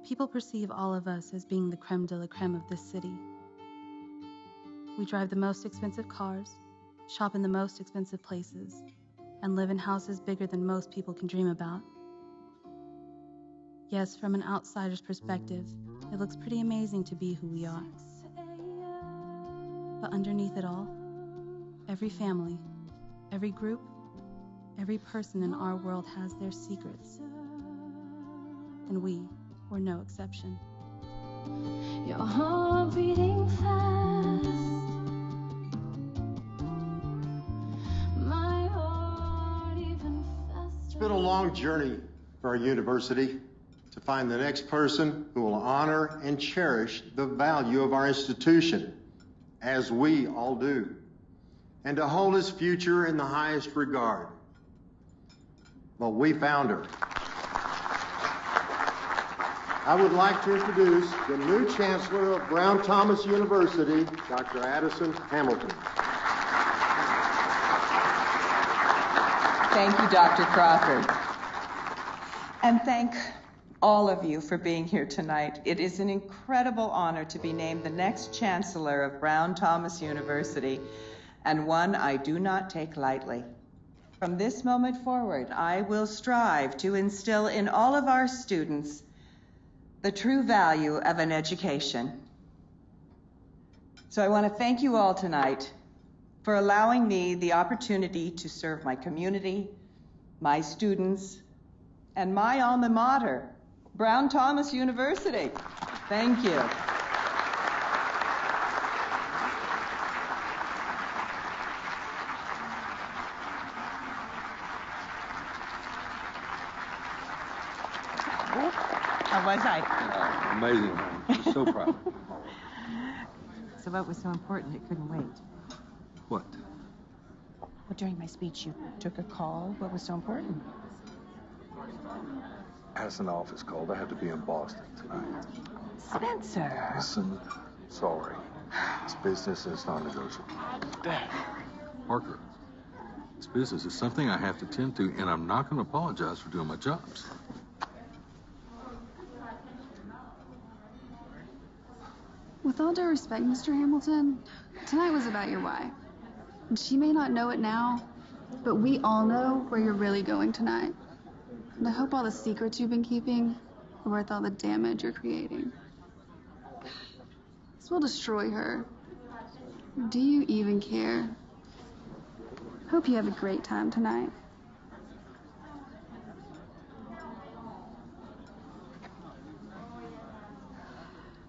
People perceive all of us as being the creme de la creme of this city. We drive the most expensive cars, shop in the most expensive places, and live in houses bigger than most people can dream about. Yes, from an outsider's perspective, it looks pretty amazing to be who we are. But underneath it all, every family, every group, every person in our world has their secrets. And we were no exception. Your heart beating fast. My heart even faster. It's been a long journey for our university to find the next person who will honor and cherish the value of our institution, as we all do, and to hold its future in the highest regard. Well, we found her. I would like to introduce the new Chancellor of Brown-Thomas University, Dr. Addison Hamilton. Thank you, Dr. Crawford. And thank all of you for being here tonight. It is an incredible honor to be named the next Chancellor of Brown-Thomas University, and one I do not take lightly. From this moment forward, I will strive to instill in all of our students the true value of an education. So I want to thank you all tonight for allowing me the opportunity to serve my community, my students, and my alma mater, Brown-Thomas University. Thank you. How was I? Amazing. I'm so proud. So what was so important it couldn't wait? What? Well, during my speech, you took a call. What was so important? Has an office called. I have to be in Boston tonight. Spencer. Listen, sorry. It's business and it's non-negotiable. Dad. Parker, this business is something I have to tend to, and I'm not going to apologize for doing my jobs. With all due respect, Mr. Hamilton, tonight was about your wife. And she may not know it now, but we all know where you're really going tonight. And I hope all the secrets you've been keeping are worth all the damage you're creating. This will destroy her. Do you even care? Hope you have a great time tonight.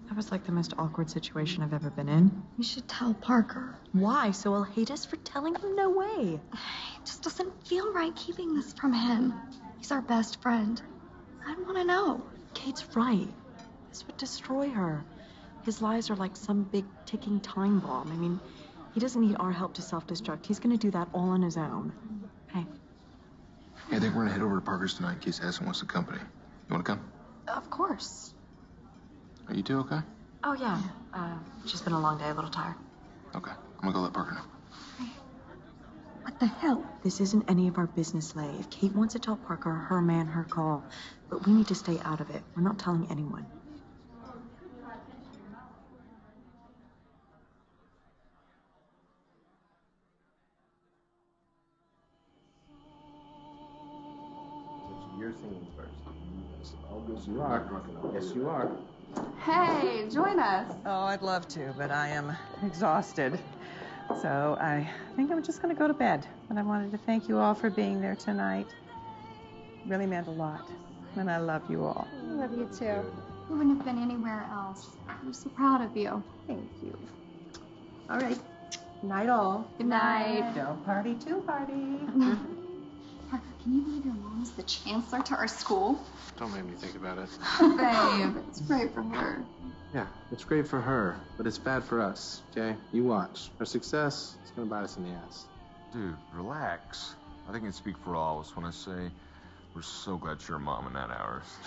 That was like the most awkward situation I've ever been in. You should tell Parker. Why? So he'll hate us for telling him? No way. It just doesn't feel right keeping this from him. He's our best friend. I want to know. Kate's right. This would destroy her. His lies are like some big ticking time bomb. I mean, he doesn't need our help to self-destruct. He's going to do that all on his own. Hey. Hey, I think we're going to head over to Parker's tonight in case Addison wants to company. You want to come? Of course. Are you two okay? Oh, yeah. It's just been a long day, a little tired. Okay. I'm going to go let Parker know. What the hell? This isn't any of our business, Lay. If Kate wants to tell Parker, her man, her call. But we need to stay out of it. We're not telling anyone. You're singing first. Oh, yes, you are. Yes, you are. Hey, join us. Oh, I'd love to, but I am exhausted. So I think I'm just going to go to bed. But I wanted to thank you all for being there tonight. It really meant a lot. And I love you all. I love you too. We wouldn't have been anywhere else. I'm so proud of you. Thank you. All right. Night all. Good night. Don't party too party. Parker, can you believe your mom's the chancellor to our school? Don't make me think about it. Babe, it's great for her. Yeah, it's great for her, but it's bad for us, okay? You watch. Her success is going to bite us in the ass. Dude, relax. I think I speak for all of us when I say we're so glad you're mom and not ours.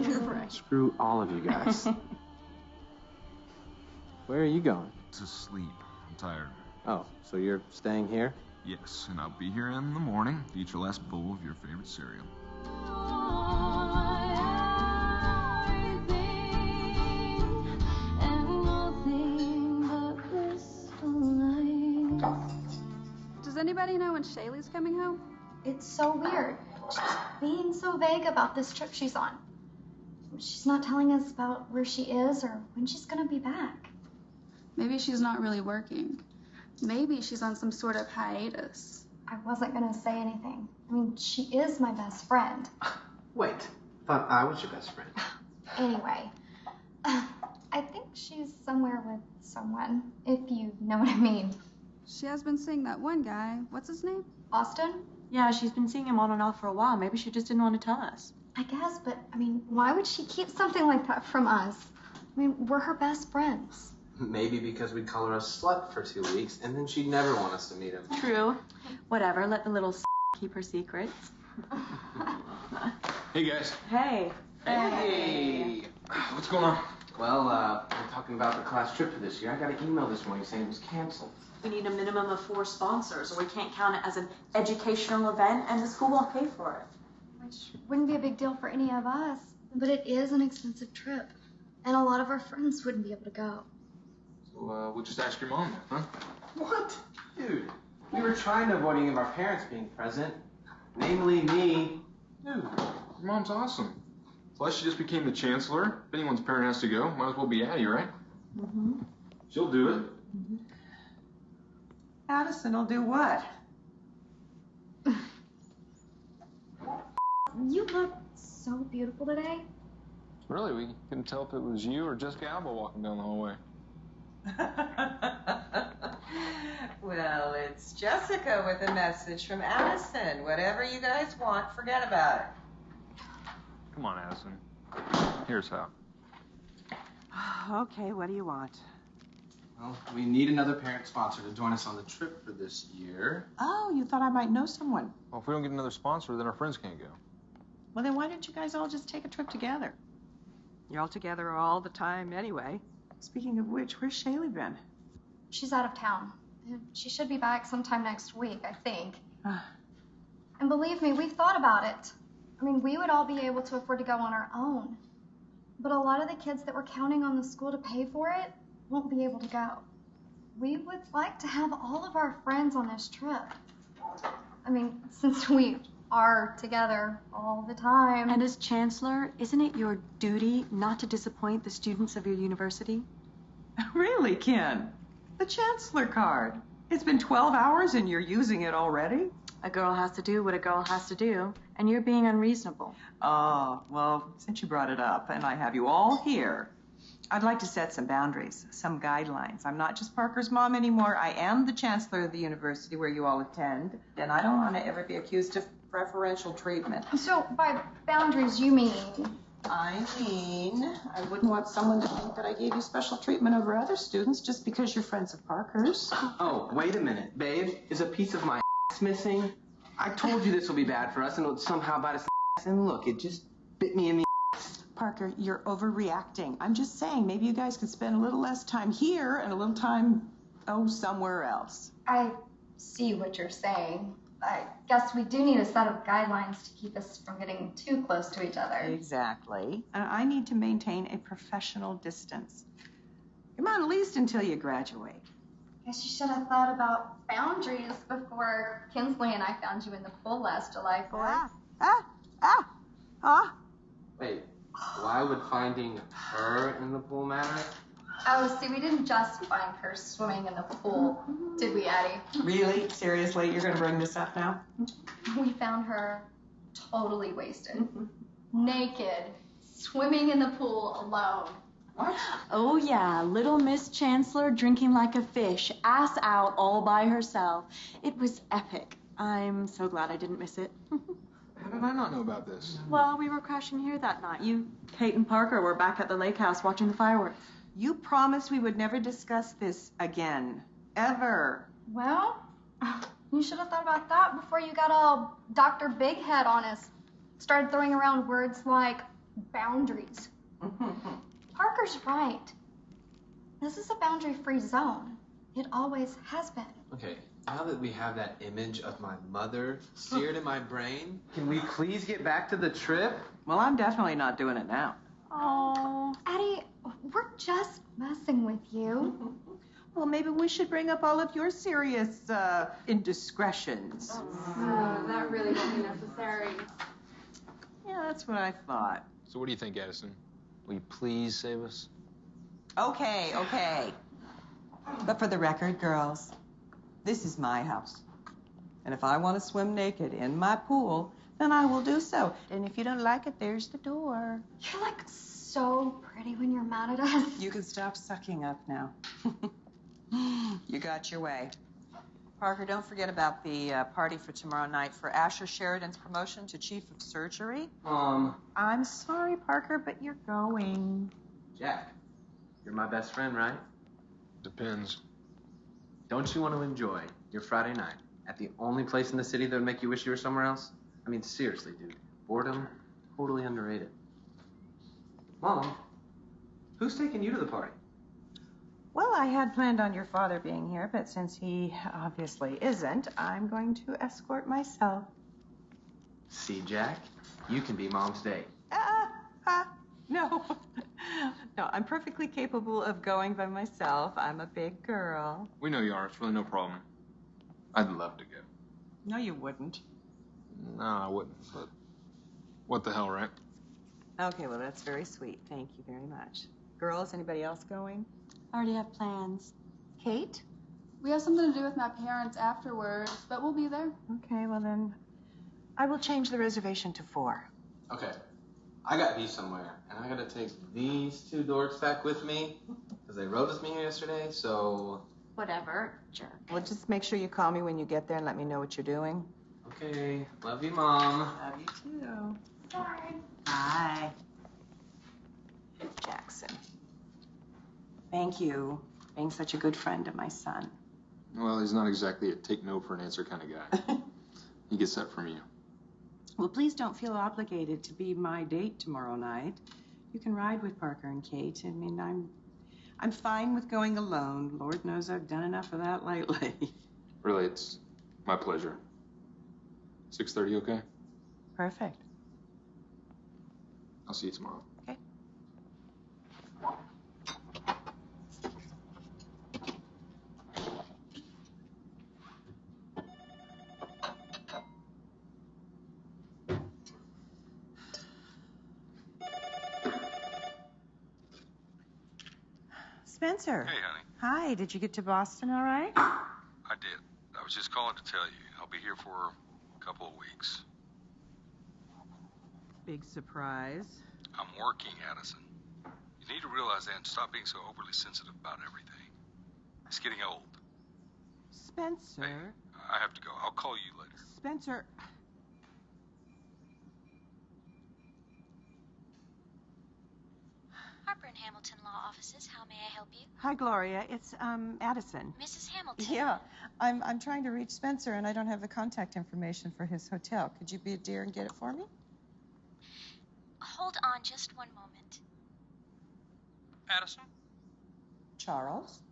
You're right. Screw all of you guys. Where are you going? To sleep. I'm tired. Oh, so you're staying here? Yes, and I'll be here in the morning to eat your last bowl of your favorite cereal. Everything anybody know when Shaylee's coming home? It's so weird. She's being so vague about this trip she's on. She's not telling us about where she is or when she's gonna be back. Maybe she's not really working. Maybe she's on some sort of hiatus. I wasn't gonna say anything. I mean, she is my best friend. Wait, thought I was your best friend. Anyway, I think she's somewhere with someone, if you know what I mean. She has been seeing that one guy. What's his name? Austin? Yeah, she's been seeing him on and off for a while. Maybe she just didn't want to tell us. I guess, but I mean, why would she keep something like that from us? I mean, we're her best friends. Maybe because we'd call her a slut for 2 weeks, and then she'd never want us to meet him. True. Whatever, let the little keep her secrets. Hey, guys. Hey. Hey! What's going on? Well, we're talking about the class trip for this year. I got an email this morning saying it was canceled. We need a minimum of 4 sponsors, or we can't count it as an educational event, and the school won't pay for it. Which wouldn't be a big deal for any of us, but it is an expensive trip, and a lot of our friends wouldn't be able to go. So, we'll just ask your mom, huh? What? Dude, we were trying to avoid any of our parents being present, namely me. Dude, your mom's awesome. Plus, she just became the chancellor. If anyone's parent has to go, might as well be Addie, right? Mm-hmm. She'll do it. Mm-hmm. Addison will do what? You look so beautiful today. Really, we couldn't tell if it was you or Jessica Alba walking down the hallway. Well, it's Jessica with a message from Addison. Whatever you guys want, forget about it. Come on, Addison. Here's how. Okay, what do you want? Well, we need another parent sponsor to join us on the trip for this year. Oh, you thought I might know someone. Well, if we don't get another sponsor, then our friends can't go. Well, then why don't you guys all just take a trip together? You're all together all the time anyway. Speaking of which, where's Shaylee been? She's out of town. She should be back sometime next week, I think. And believe me, we've thought about it. I mean, we would all be able to afford to go on our own. But a lot of the kids that were counting on the school to pay for it won't be able to go. We would like to have all of our friends on this trip. I mean, since we are together all the time. And as chancellor, isn't it your duty not to disappoint the students of your university? Really, Ken? The chancellor card. It's been 12 hours and you're using it already? A girl has to do what a girl has to do, and you're being unreasonable. Oh, well, since you brought it up and I have you all here, I'd like to set some boundaries, some guidelines. I'm not just Parker's mom anymore. I am the chancellor of the university where you all attend, and I don't want to ever be accused of preferential treatment. So by boundaries, you mean? I wouldn't want someone to think that I gave you special treatment over other students just because you're friends of Parker's. Oh, wait a minute, babe. Is a piece of my ass missing? I told you this will be bad for us and it would somehow bite us in the ass. And look, it just bit me in the ass. Parker, you're overreacting. I'm just saying, maybe you guys could spend a little less time here and a little time, somewhere else. I see what you're saying. I guess we do need a set of guidelines to keep us from getting too close to each other. Exactly. And I need to maintain a professional distance. Come on, at least until you graduate. Guess you should have thought about boundaries before Kinsley and I found you in the pool last July 4th. Wait, why would finding her in the pool matter? Oh, see, we didn't just find her swimming in the pool, did we, Addie? Really? Seriously? You're going to bring this up now? We found her totally wasted, naked, swimming in the pool alone. What? Oh, yeah, little Miss Chancellor drinking like a fish, ass out all by herself. It was epic. I'm so glad I didn't miss it. How did I not know about this? Well, we were crashing here that night. You, Kate, and Parker were back at the lake house watching the fireworks. You promised we would never discuss this again. Ever. Well, you should have thought about that before you got all Dr. Big Head on us. Started throwing around words like boundaries. Parker's right. This is a boundary-free zone. It always has been. Okay, now that we have that image of my mother seared in my brain, can we please get back to the trip? Well, I'm definitely not doing it now. Oh, Addie, we're just messing with you. Well, maybe we should bring up all of your serious indiscretions. That really won't be necessary. Yeah, that's what I thought. So what do you think, Addison? Will you please save us? Okay, okay. But for the record, girls, this is my house. And if I want to swim naked in my pool, then I will do so. And if you don't like it, there's the door. You're like so pretty when you're mad at us. You can stop sucking up now. You got your way. Parker, don't forget about the party for tomorrow night for Asher Sheridan's promotion to Chief of Surgery. I'm sorry, Parker, but you're going. Jack, you're my best friend, right? Depends. Don't you want to enjoy your Friday night at the only place in the city that would make you wish you were somewhere else? I mean, seriously, dude. Boredom, totally underrated. Mom, who's taking you to the party? Well, I had planned on your father being here, but since he obviously isn't, I'm going to escort myself. See, Jack, you can be Mom's date. No. No, I'm perfectly capable of going by myself. I'm a big girl. We know you are. It's really no problem. I'd love to go. No, you wouldn't. No, I wouldn't, but what the hell, right? Okay, well, that's very sweet. Thank you very much. Girls, anybody else going? I already have plans. Kate? We have something to do with my parents afterwards, but we'll be there. Okay, well then, I will change the reservation to 4. Okay, I got to be somewhere, and I got to take these 2 dorks back with me, because they rode with me here yesterday, so... Whatever, jerk. Well, just make sure you call me when you get there and let me know what you're doing. Okay, love you, Mom. Love you too. Sorry. Bye. Jackson. Thank you for being such a good friend to my son. Well, he's not exactly a take no for an answer kind of guy. He gets that from you. Well, please don't feel obligated to be my date tomorrow night. You can ride with Parker and Kate. I mean, I'm fine with going alone. Lord knows I've done enough of that lately. Really, it's my pleasure. 6:30, okay? Perfect. I'll see you tomorrow. Okay. Spencer. Hey, honey. Hi, did you get to Boston all right? I did. I was just calling to tell you. I'll be here for a couple of weeks. Big surprise. I'm working, Addison. You need to realize that and stop being so overly sensitive about everything. It's getting old. Spencer. Hey, I have to go. I'll call you later. Spencer. Harper and Hamilton Law Offices. How may I help you? Hi, Gloria. It's Addison. Mrs. Hamilton. Yeah, I'm trying to reach Spencer, and I don't have the contact information for his hotel. Could you be a dear and get it for me? Hold on just one moment. Addison, Charles?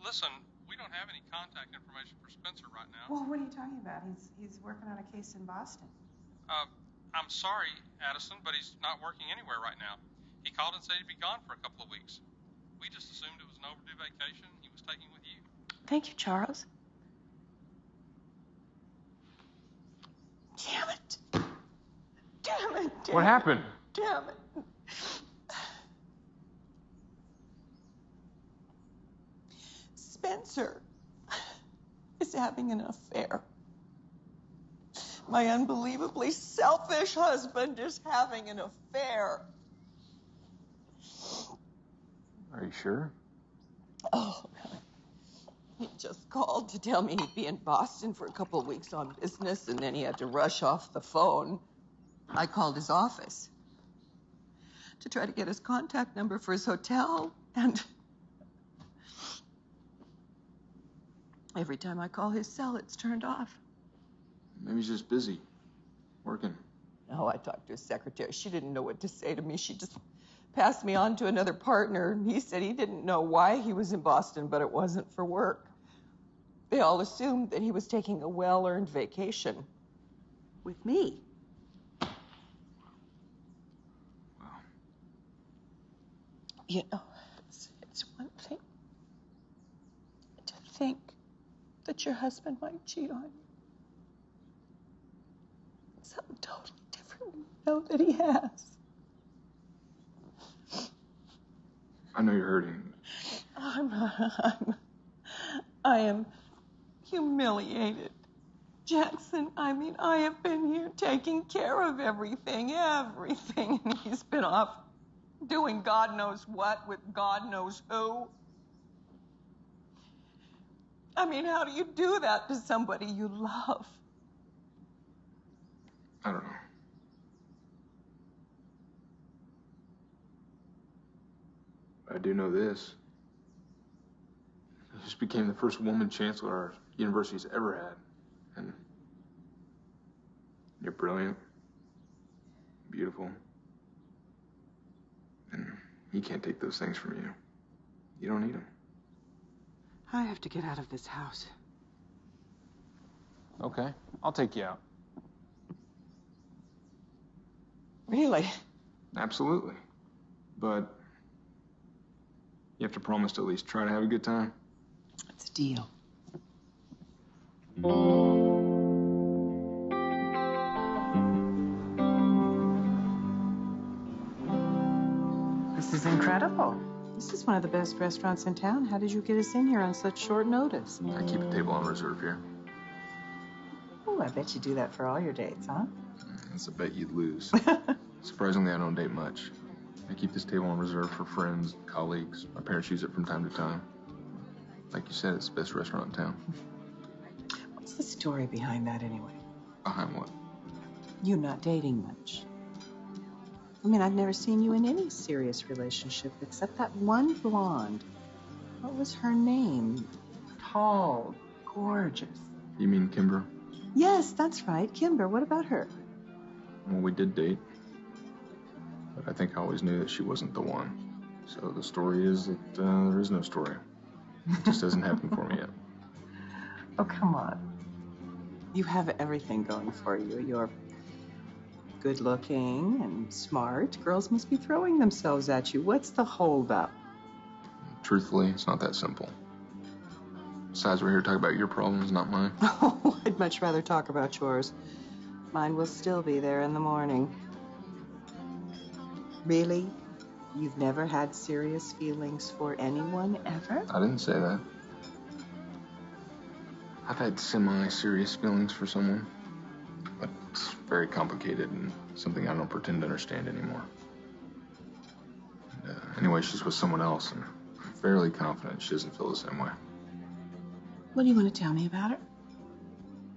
listen, we don't have any contact information for Spencer right now. Well, what are you talking about? He's working on a case in Boston. I'm sorry, Addison, but he's not working anywhere right now. He called and said he'd be gone for a couple of weeks. We just assumed it was an overdue vacation he was taking with you. Thank you, Charles. Damn it. Damn it. What happened? Damn it. Spencer is having an affair. My unbelievably selfish husband is having an affair. Are you sure? Oh, he just called to tell me he'd be in Boston for a couple of weeks on business, and then he had to rush off the phone. I called his office to try to get his contact number for his hotel, and every time I call his cell, it's turned off. Maybe he's just busy. Working. No, I talked to his secretary. She didn't know what to say to me. She just passed me on to another partner. He said he didn't know why he was in Boston, but it wasn't for work. They all assumed that he was taking a well-earned vacation with me. Wow. You know, it's one thing that your husband might cheat on you. Something totally different when you know that he has. I know you're hurting. I am humiliated. Jackson, I mean, I have been here taking care of everything, and he's been off doing God knows what with God knows who. I mean, how do you do that to somebody you love? I don't know. I do know this. You just became the first woman chancellor our university's ever had. And you're brilliant, beautiful. And he can't take those things from you. You don't need them. I have to get out of this house. Okay, I'll take you out. Really? Absolutely. But you have to promise to at least try to have a good time. It's a deal. This is incredible. This is one of the best restaurants in town. How did you get us in here on such short notice? I keep a table on reserve here. Oh, I bet you do that for all your dates, huh? That's a bet you'd lose. Surprisingly, I don't date much. I keep this table on reserve for friends, colleagues. My parents use it from time to time. Like you said, it's the best restaurant in town. What's the story behind that, anyway? Behind what? You not dating much. I mean, I've never seen you in any serious relationship except that one blonde. What was her name? Tall, gorgeous. You mean Kimber? Yes, that's right, Kimber. What about her? Well, we did date. But I think I always knew that she wasn't the one. So the story is that there is no story. It just hasn't happened for me yet. Oh, come on. You have everything going for you. You're good looking and smart. Girls must be throwing themselves at you. What's the holdup? Truthfully, it's not that simple. Besides, we're here to talk about your problems, not mine. Oh, I'd much rather talk about yours. Mine will still be there in the morning. Really? You've never had serious feelings for anyone, ever? I didn't say that. I've had semi-serious feelings for someone, but it's very complicated and something I don't pretend to understand anymore. And, anyway, she's with someone else, and I'm fairly confident she doesn't feel the same way. What do you want to tell me about her?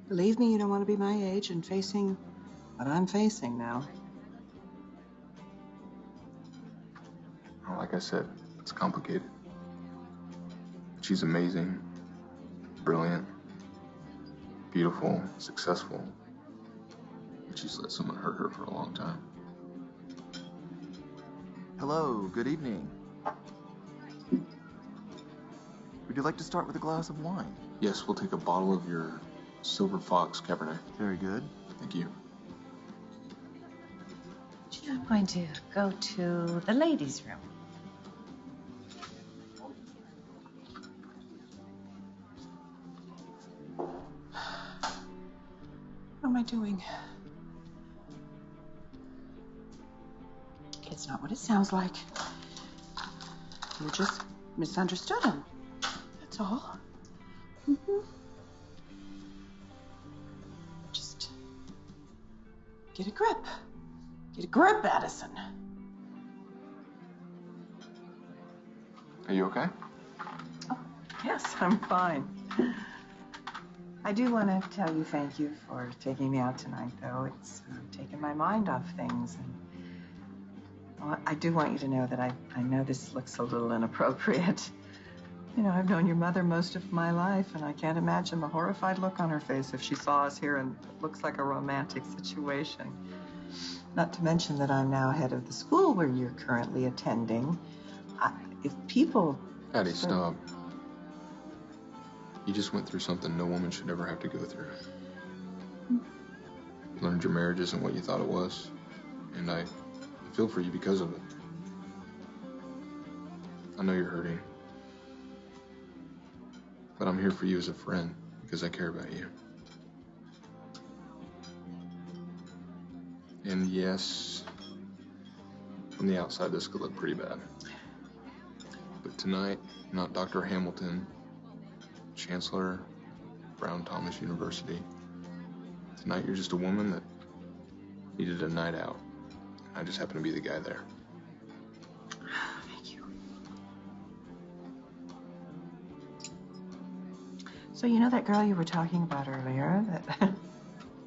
Believe me, you don't want to be my age and facing what I'm facing now. Well, like I said, it's complicated. She's amazing, brilliant, beautiful, successful. But she's let someone hurt her for a long time. Hello, good evening. Would you like to start with a glass of wine? Yes, we'll take a bottle of your Silver Fox Cabernet. Very good. Thank you. I'm going to go to the ladies' room. What am I doing? It's not what it sounds like. You just misunderstood him. That's all. Just get a grip. Get a grip, Addison. Are you okay? Oh, yes, I'm fine. I do want to tell you thank you for taking me out tonight, though. It's taken my mind off things. And well, I do want you to know that I know this looks a little inappropriate. You know, I've known your mother most of my life, and I can't imagine the horrified look on her face if she saw us here and it looks like a romantic situation. Not to mention that I'm now head of the school where you're currently attending. If people... Addie, stop. You just went through something no woman should ever have to go through. Learned your marriage isn't what you thought it was, and I feel for you because of it. I know you're hurting, but I'm here for you as a friend. because I care about you. And yes, from the outside, this could look pretty bad. But tonight, not Dr. Hamilton, Chancellor, Brown Thomas University. Tonight, you're just a woman that needed a night out. I just happen to be the guy there. Thank you. So you know that girl you were talking about earlier that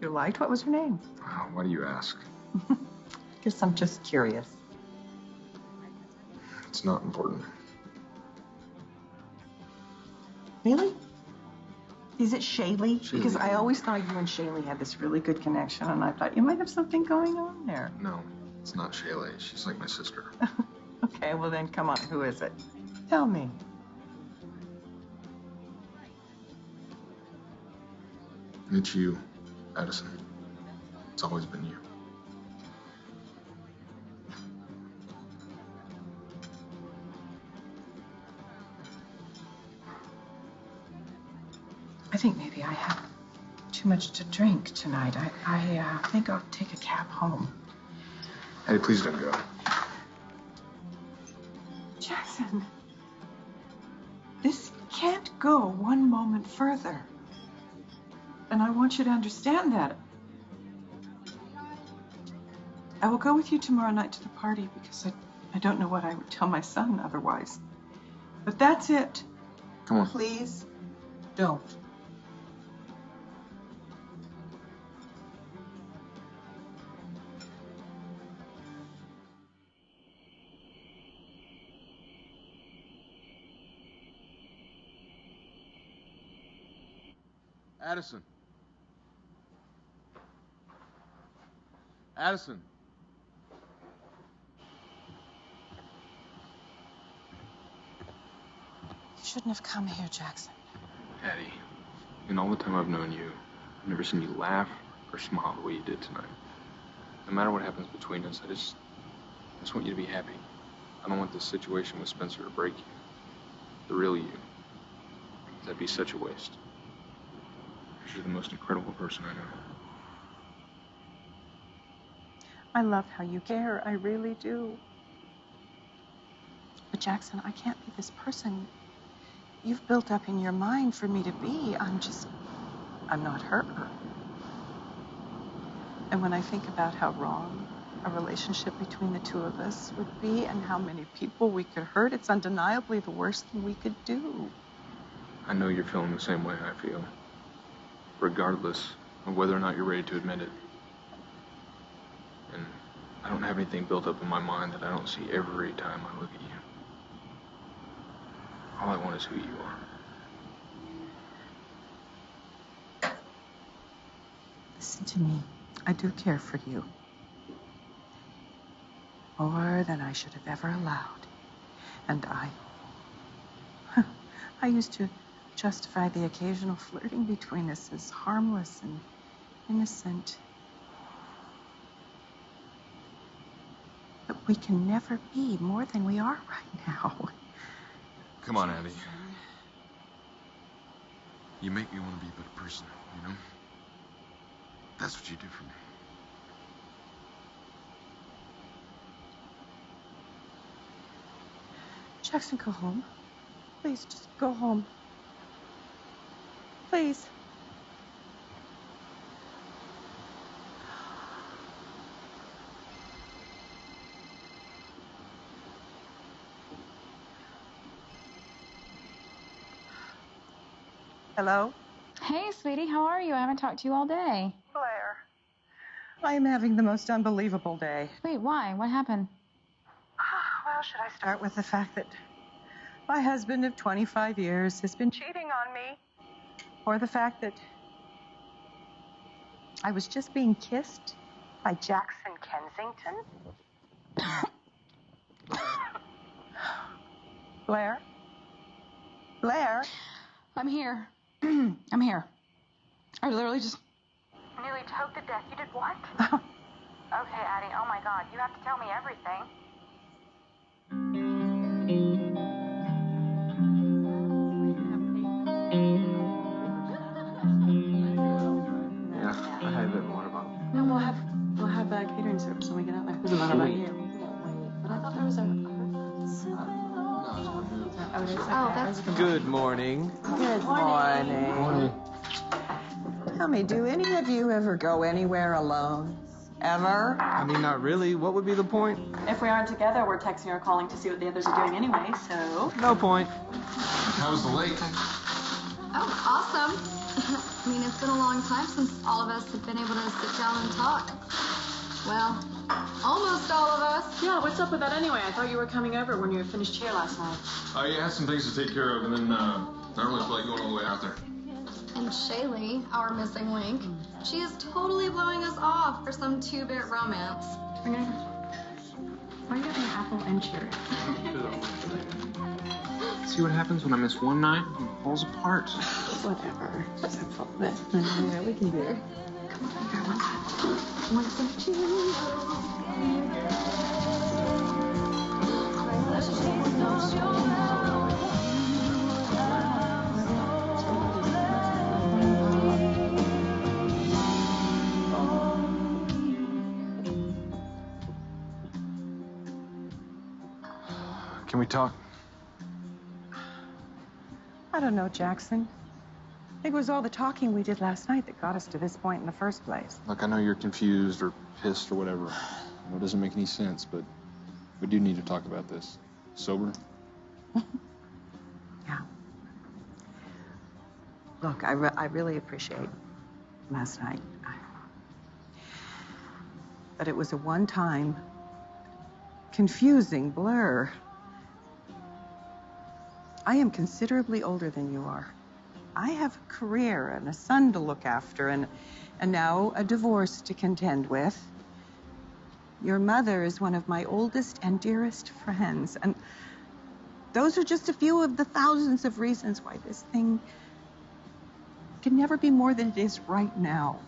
you liked? What was her name? Why do you ask? Guess I'm just curious. It's not important. Really? Is it Shaylee? Because I always thought you and Shaylee had this really good connection, and I thought you might have something going on there. No, it's not Shaylee. She's like my sister. Okay, well then, come on. Who is it? Tell me. It's you, Addison. It's always been you. I think maybe I have too much to drink tonight. I think I'll take a cab home. Hey, please don't go. Jackson, this can't go one moment further. And I want you to understand that. I will go with you tomorrow night to the party because I don't know what I would tell my son otherwise. But that's it. Come on. Please don't. Addison. Addison. You shouldn't have come here, Jackson. Addie, in all the time I've known you, I've never seen you laugh or smile the way you did tonight. No matter what happens between us, I just want you to be happy. I don't want this situation with Spencer to break you. The real you. That'd be such a waste. You're the most incredible person I know. I love how you care. I really do. But Jackson, I can't be this person you've built up in your mind for me to be. I'm not her. And when I think about how wrong a relationship between the two of us would be and how many people we could hurt, it's undeniably the worst thing we could do. I know you're feeling the same way I feel, regardless of whether or not you're ready to admit it. And I don't have anything built up in my mind that I don't see every time I look at you. All I want is who you are. Listen to me. I do care for you. More than I should have ever allowed. And I used to justify the occasional flirting between us as harmless and innocent. But we can never be more than we are right now. Come on, Addie. You make me want to be a better person, you know? That's what you do for me. Jackson, go home. Please, just go home. Please. Hello? Hey, sweetie, how are you? I haven't talked to you all day. Blair. I am having the most unbelievable day. Wait, why? What happened? Well, should I start with the fact that my husband of 25 years has been cheating on me? Or the fact that I was just being kissed by Jackson Kensington? Blair? Blair? I'm here. I'm here. I literally just... Nearly choked to death. You did what? Okay, Addie, oh my God, you have to tell me everything. Good morning. Good morning. Tell me, do any of you ever go anywhere alone? Ever? I mean, not really. What would be the point? If we aren't together, we're texting or calling to see what the others are doing anyway, so... No point. How was the lake? Oh, awesome. I mean, it's been a long time since all of us have been able to sit down and talk. Well, almost all of us. Yeah, what's up with that anyway? I thought you were coming over when you had finished here last night. Yeah, I had some things to take care of, and then I don't really feel like going all the way out there. And Shaylee, our missing link, she is totally blowing us off for some 2-bit romance. Why are you having apple and cherry? See what happens when I miss one night? It falls apart. Whatever. Just have fun with it. Yeah, we can do it. Come on, you got one cup. Want some cheese? Can we talk? I don't know, Jackson. I think it was all the talking we did last night that got us to this point in the first place. Look, I know you're confused or pissed or whatever. It doesn't make any sense, but we do need to talk about this. Sober? Yeah. Look, I really appreciate last night. But it was a one-time, confusing blur. I am considerably older than you are. I have a career and a son to look after and now a divorce to contend with. Your mother is one of my oldest and dearest friends, and those are just a few of the thousands of reasons why this thing can never be more than it is right now.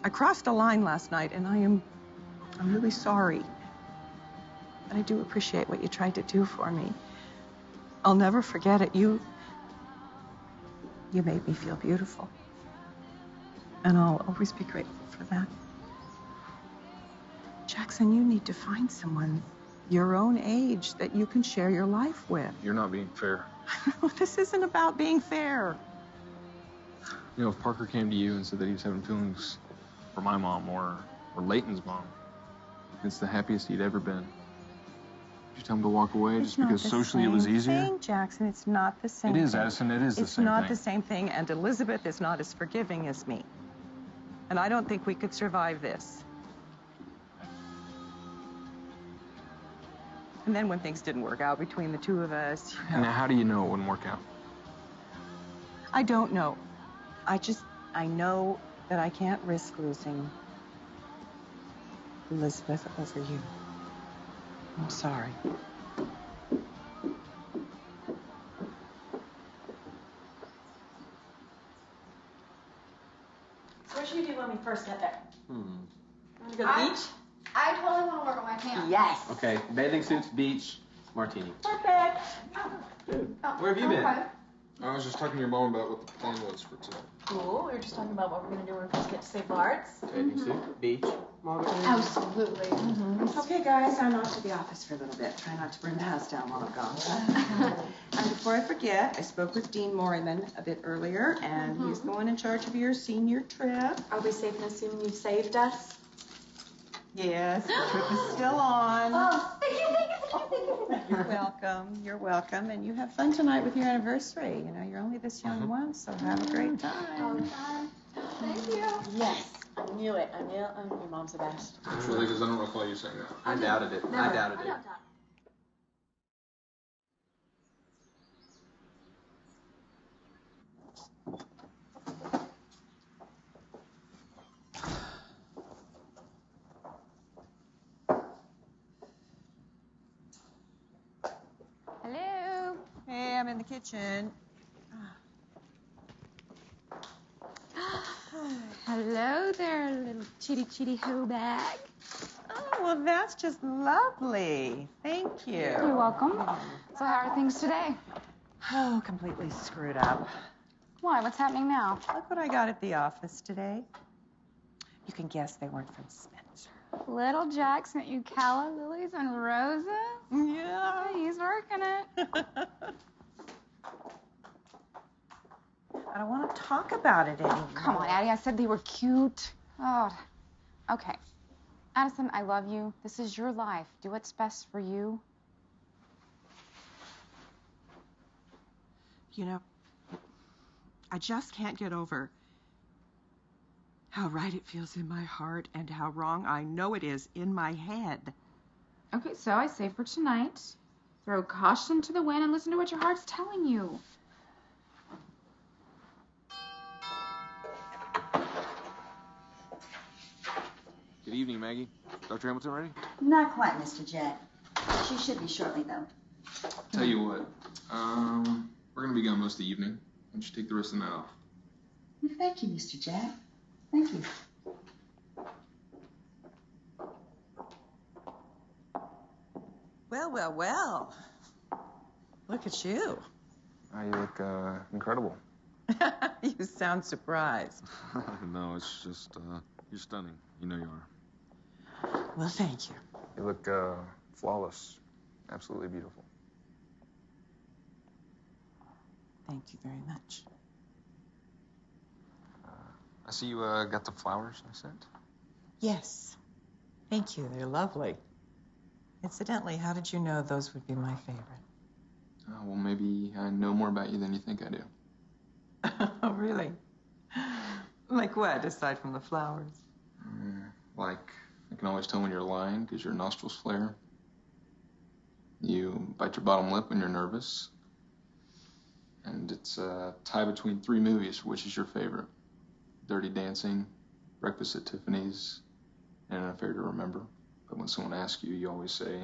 I crossed a line last night, and I'm really sorry. But I do appreciate what you tried to do for me. I'll never forget it. You made me feel beautiful. And I'll always be grateful for that. Jackson, you need to find someone your own age that you can share your life with. You're not being fair. This isn't about being fair. You know, if Parker came to you and said that he was having feelings for my mom or Leighton's mom, it's the happiest he'd ever been. Did you tell him to walk away just because socially it was easier? Thing, Jackson. It's not the same It is, thing. Addison. It is the same thing. It's not the same thing, and Elizabeth is not as forgiving as me. And I don't think we could survive this. And then when things didn't work out between the two of us... And now how do you know it wouldn't work out? I don't know. I know that I can't risk losing Elizabeth over you. I'm sorry. So what should we do when we first get there? Want to go to the beach? I totally want to work on my tan. Yes. Okay, bathing suits, beach, martini. Perfect. Where have you been? Okay. I was just talking to your mom about what the plan was for tonight. Cool. We were just talking about what we're going to do when we first get to St. Bart's. Bathing suit, beach, martini. Absolutely. Okay, guys, I'm off to the office for a little bit. Try not to burn the house down while I'm gone. And before I forget, I spoke with Dean Morriman a bit earlier, and he's the one in charge of your senior trip. Are we safe in assuming you've saved us? Yes, the trip is still on. Oh, thank you. You're welcome. You're welcome. And you have fun tonight with your anniversary. You know, you're only this young one, so have a great time. Thank you. Yes. I knew it. I knew your mom's the best. Actually, because I don't recall you saying that. I doubted it. I doubted it. Hello. Hey, I'm in the kitchen. Hello there, little chitty hoe bag. Oh, well, that's just lovely. Thank you. You're welcome. So how are things today? Oh, completely screwed up. Why? What's happening now? Look what I got at the office today. You can guess they weren't from Spencer. Little Jackson at you calla lilies and roses? Yeah. He's working it. I don't want to talk about it anymore. Come on, Addie. I said they were cute. Oh, okay. Addison, I love you. This is your life. Do what's best for you. You know, I just can't get over how right it feels in my heart and how wrong I know it is in my head. Okay, so I say for tonight, throw caution to the wind and listen to what your heart's telling you. Good evening, Maggie. Dr. Hamilton ready? Not quite, Mr. Jack. She should be shortly, though. Tell you what, we're gonna be gone most of the evening. Why don't you take the rest of the night off? Well, thank you, Mr. Jack. Thank you. Well, well, well. Look at you. You look incredible. You sound surprised. No, it's just, you're stunning. You know you are. Well, thank you. You look flawless. Absolutely beautiful. Thank you very much. I see you got the flowers I sent. Yes. Thank you. They're lovely. Incidentally, how did you know those would be my favorite? Well, maybe I know more about you than you think I do. Oh, really? Like what, aside from the flowers? Like, I can always tell when you're lying because your nostrils flare. You bite your bottom lip when you're nervous. And it's a tie between 3 movies. Which is your favorite? Dirty Dancing, Breakfast at Tiffany's, and An Affair to Remember. But when someone asks you, you always say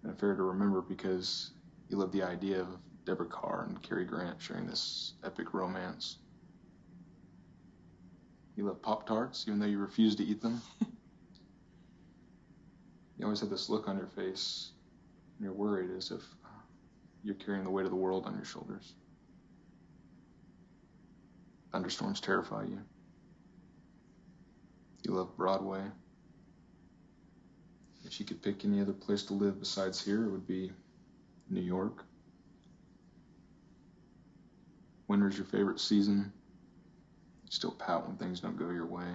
An Affair to Remember because you love the idea of Deborah Carr and Cary Grant sharing this epic romance. You love Pop-Tarts, even though you refuse to eat them. You always have this look on your face, and you're worried as if you're carrying the weight of the world on your shoulders. Thunderstorms terrify you. You love Broadway. If you could pick any other place to live besides here, it would be New York. Winter's your favorite season. You still pout when things don't go your way.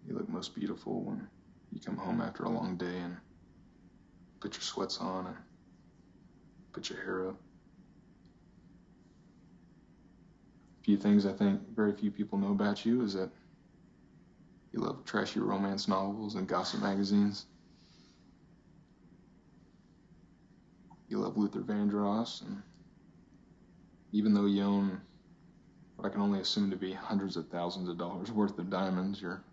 You look most beautiful when you come home after a long day and put your sweats on and put your hair up. A few things I think very few people know about you is that you love trashy romance novels and gossip magazines. You love Luther Vandross, and even though you own what I can only assume to be hundreds of thousands of dollars worth of diamonds, your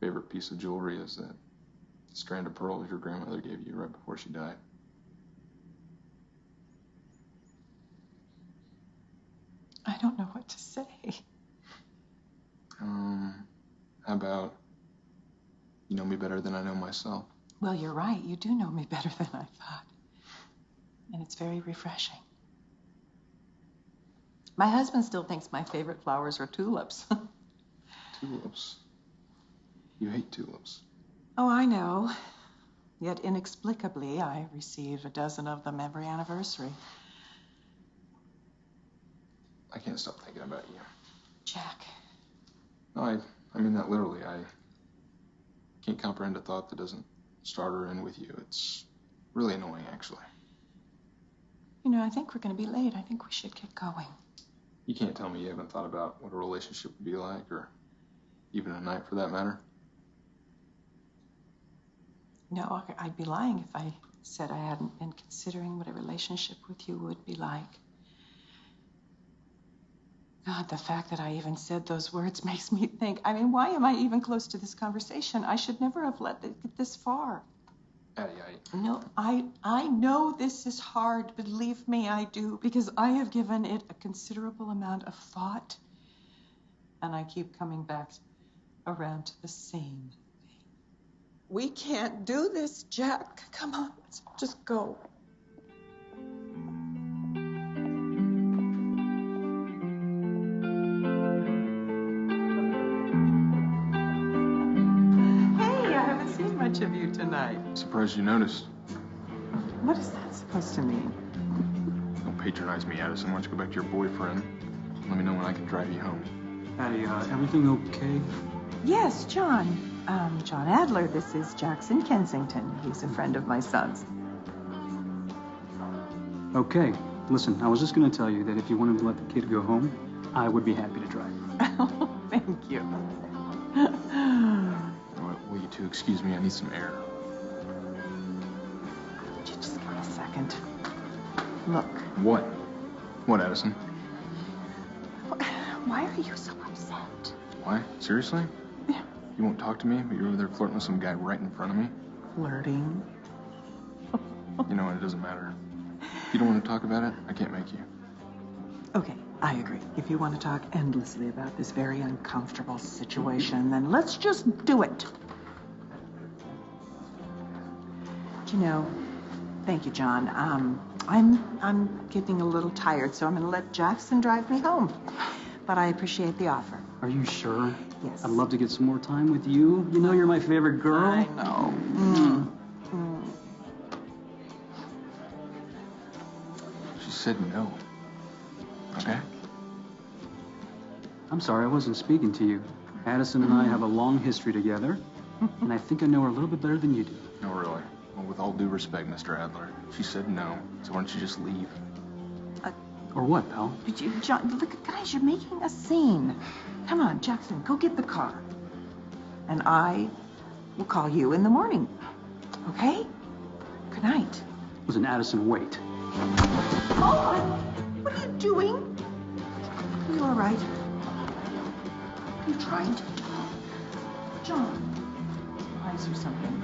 favorite piece of jewelry is that strand of pearls your grandmother gave you right before she died. I don't know what to say. How about you know me better than I know myself? Well, you're right. You do know me better than I thought. And it's very refreshing. My husband still thinks my favorite flowers are tulips. Tulips? You hate tulips. Oh, I know. Yet inexplicably, I receive a dozen of them every anniversary. I can't stop thinking about you. Jack. No, I mean that literally. I can't comprehend a thought that doesn't start or end with you. It's really annoying, actually. You know, I think we're going to be late. I think we should get going. You can't tell me you haven't thought about what a relationship would be like, or even a night for that matter. No, I'd be lying if I said I hadn't been considering what a relationship with you would be like. God, the fact that I even said those words makes me think, I mean, why am I even close to this conversation? I should never have let it get this far. Addie, No, I know this is hard. Believe me, I do, because I have given it a considerable amount of thought, and I keep coming back around to the same thing. We can't do this, Jack. Come on, let's just go. Hey, I haven't seen much of you tonight. Surprised you noticed. What is that supposed to mean? Don't patronize me, Addison. Why don't you go back to your boyfriend? Let me know when I can drive you home. Patty, everything okay? Yes, John. John Adler, this is Jackson Kensington. He's a friend of my son's. Okay. Listen, I was just going to tell you that if you wanted to let the kid go home, I would be happy to drive. Oh, thank you. Will you two excuse me? I need some air. Just give me a second. Look. What? What, Addison? Why are you so upset? Why? Seriously? Yeah. You won't talk to me, but you're over there flirting with some guy right in front of me? Flirting? You know what? It doesn't matter. If you don't want to talk about it, I can't make you. Okay, I agree. If you want to talk endlessly about this very uncomfortable situation, then let's just do it. You know, thank you, John. I'm getting a little tired, so I'm going to let Jackson drive me home. But I appreciate the offer. Are you sure? Yes. I'd love to get some more time with you. You know you're my favorite girl. I know. She said no. Okay? I'm sorry, I wasn't speaking to you. Addison and I have a long history together, and I think I know her a little bit better than you do. No, really. Well, with all due respect, Mr. Adler, she said no, so why don't you just leave? Or what, pal? John, look, guys, you're making a scene. Come on, Jackson, go get the car. And I will call you in the morning. Okay? Good night. Listen, Addison, wait. Oh, what are you doing? Are you all right? Are you trying to? John, ice or something.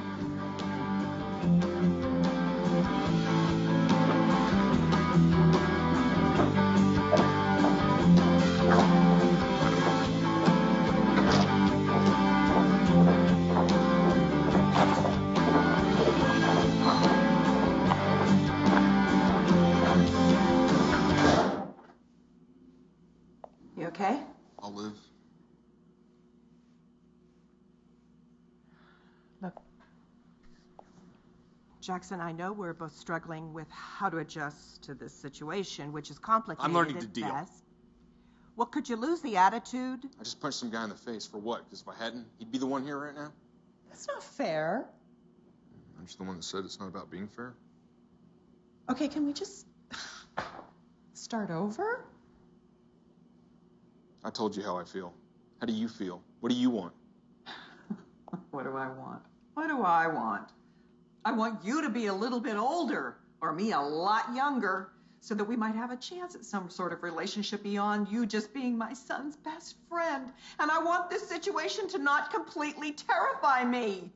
You okay? I'll live. Look, Jackson, I know we're both struggling with how to adjust to this situation, which is complicated. I'm learning to at deal. best. Well, could you lose the attitude? I just punched some guy in the face. For what? Because if I hadn't, he'd be the one here right now? That's not fair. I'm just the one that said it's not about being fair. Okay, can we just start over? I told you how I feel. How do you feel? What do you want? What do I want? What do I want? I want you to be a little bit older, or me a lot younger, so that we might have a chance at some sort of relationship beyond you just being my son's best friend. And I want this situation to not completely terrify me.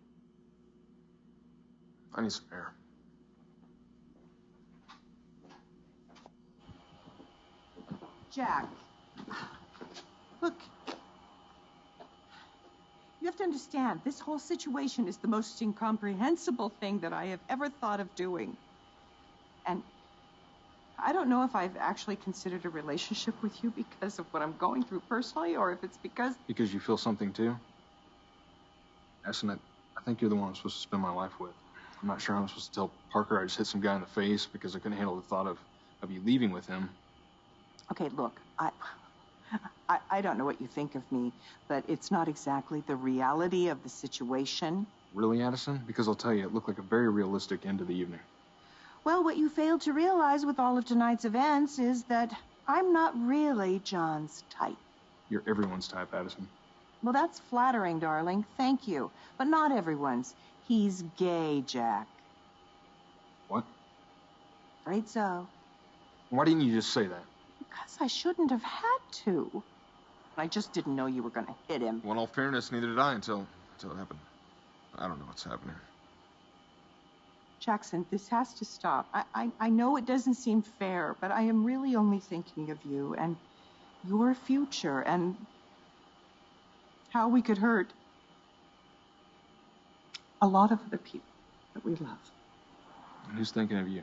I need some air. Jack, look, you have to understand, this whole situation is the most incomprehensible thing that I have ever thought of doing. And I don't know if I've actually considered a relationship with you because of what I'm going through personally, or if it's because... Because you feel something too? Addison, I think you're the one I'm supposed to spend my life with. I'm not sure how I'm supposed to tell Parker I just hit some guy in the face because I couldn't handle the thought of you leaving with him. Okay, look, I don't know what you think of me, but it's not exactly the reality of the situation. Really, Addison? Because I'll tell you, it looked like a very realistic end to the evening. Well, what you failed to realize with all of tonight's events is that I'm not really John's type. You're everyone's type, Addison. Well, that's flattering, darling. Thank you. But not everyone's. He's gay, Jack. What? Afraid so. Why didn't you just say that? Because I shouldn't have had to. I just didn't know you were going to hit him. Well, in all fairness, neither did I until it happened. I don't know what's happening. Jackson, this has to stop. I know it doesn't seem fair, but I am really only thinking of you and your future and how we could hurt a lot of the people that we love. And who's thinking of you?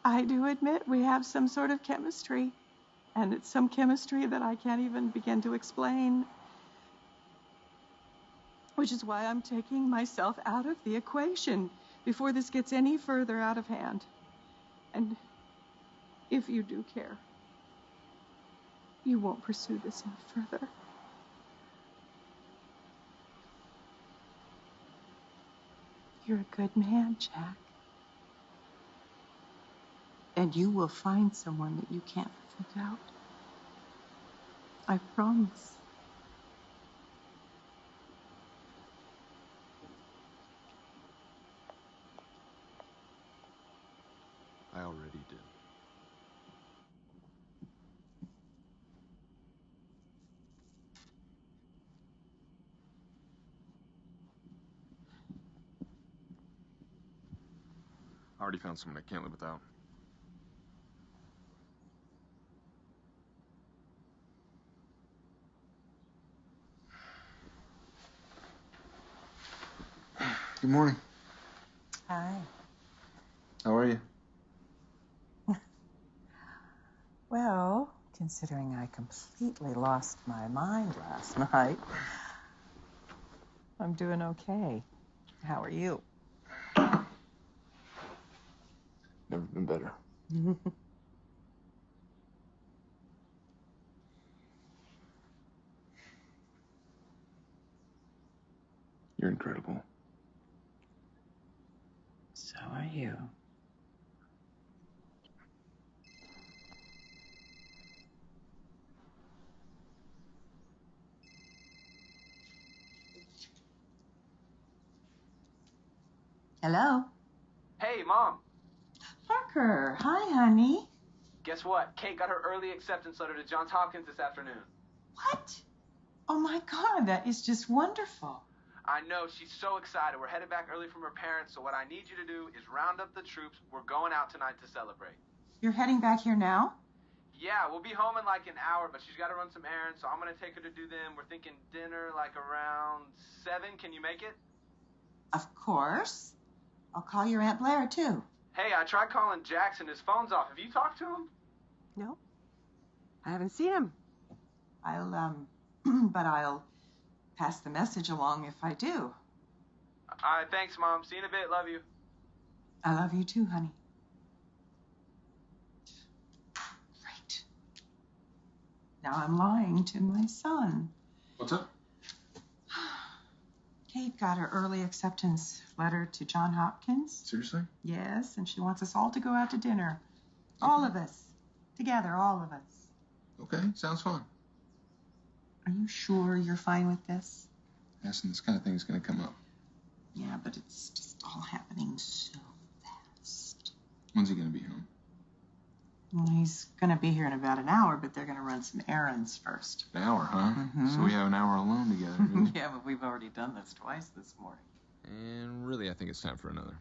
I do admit we have some sort of chemistry, and it's some chemistry that I can't even begin to explain, which is why I'm taking myself out of the equation, before this gets any further out of hand. And if you do care, you won't pursue this any further. You're a good man, Jack. And you will find someone that you can't live without. I promise. I already did. I already found someone I can't live without. Good morning. Hi. How are you? Well, considering I completely lost my mind last night, I'm doing okay. How are you? Never been better. You're incredible. So are you. Hello? Hey, Mom. Parker, hi, honey. Guess what? Kate got her early acceptance letter to Johns Hopkins this afternoon. What? Oh my God, that is just wonderful. I know, she's so excited. We're headed back early from her parents, so what I need you to do is round up the troops. We're going out tonight to celebrate. You're heading back here now? Yeah, we'll be home in like an hour, but she's got to run some errands, so I'm going to take her to do them. We're thinking dinner like around 7. Can you make it? Of course. I'll call your Aunt Blair, too. Hey, I tried calling Jackson. His phone's off. Have you talked to him? No. I haven't seen him. But I'll pass the message along if I do. All right, thanks, Mom. See you in a bit. Love you. I love you too, honey. Right. Now I'm lying to my son. What's up? Kate got her early acceptance letter to Johns Hopkins. Seriously? Yes, and she wants us all to go out to dinner. All of us. Together, all of us. Okay, sounds fun. Are you sure you're fine with this? Asking this kind of thing's gonna come up. Yeah, but it's just all happening so fast. When's he gonna be home? Well, he's gonna be here in about an hour, but they're gonna run some errands first. An hour, huh? Mhm. So we have an hour alone together. Do we? Yeah, but we've already done this twice this morning. And really, I think it's time for another.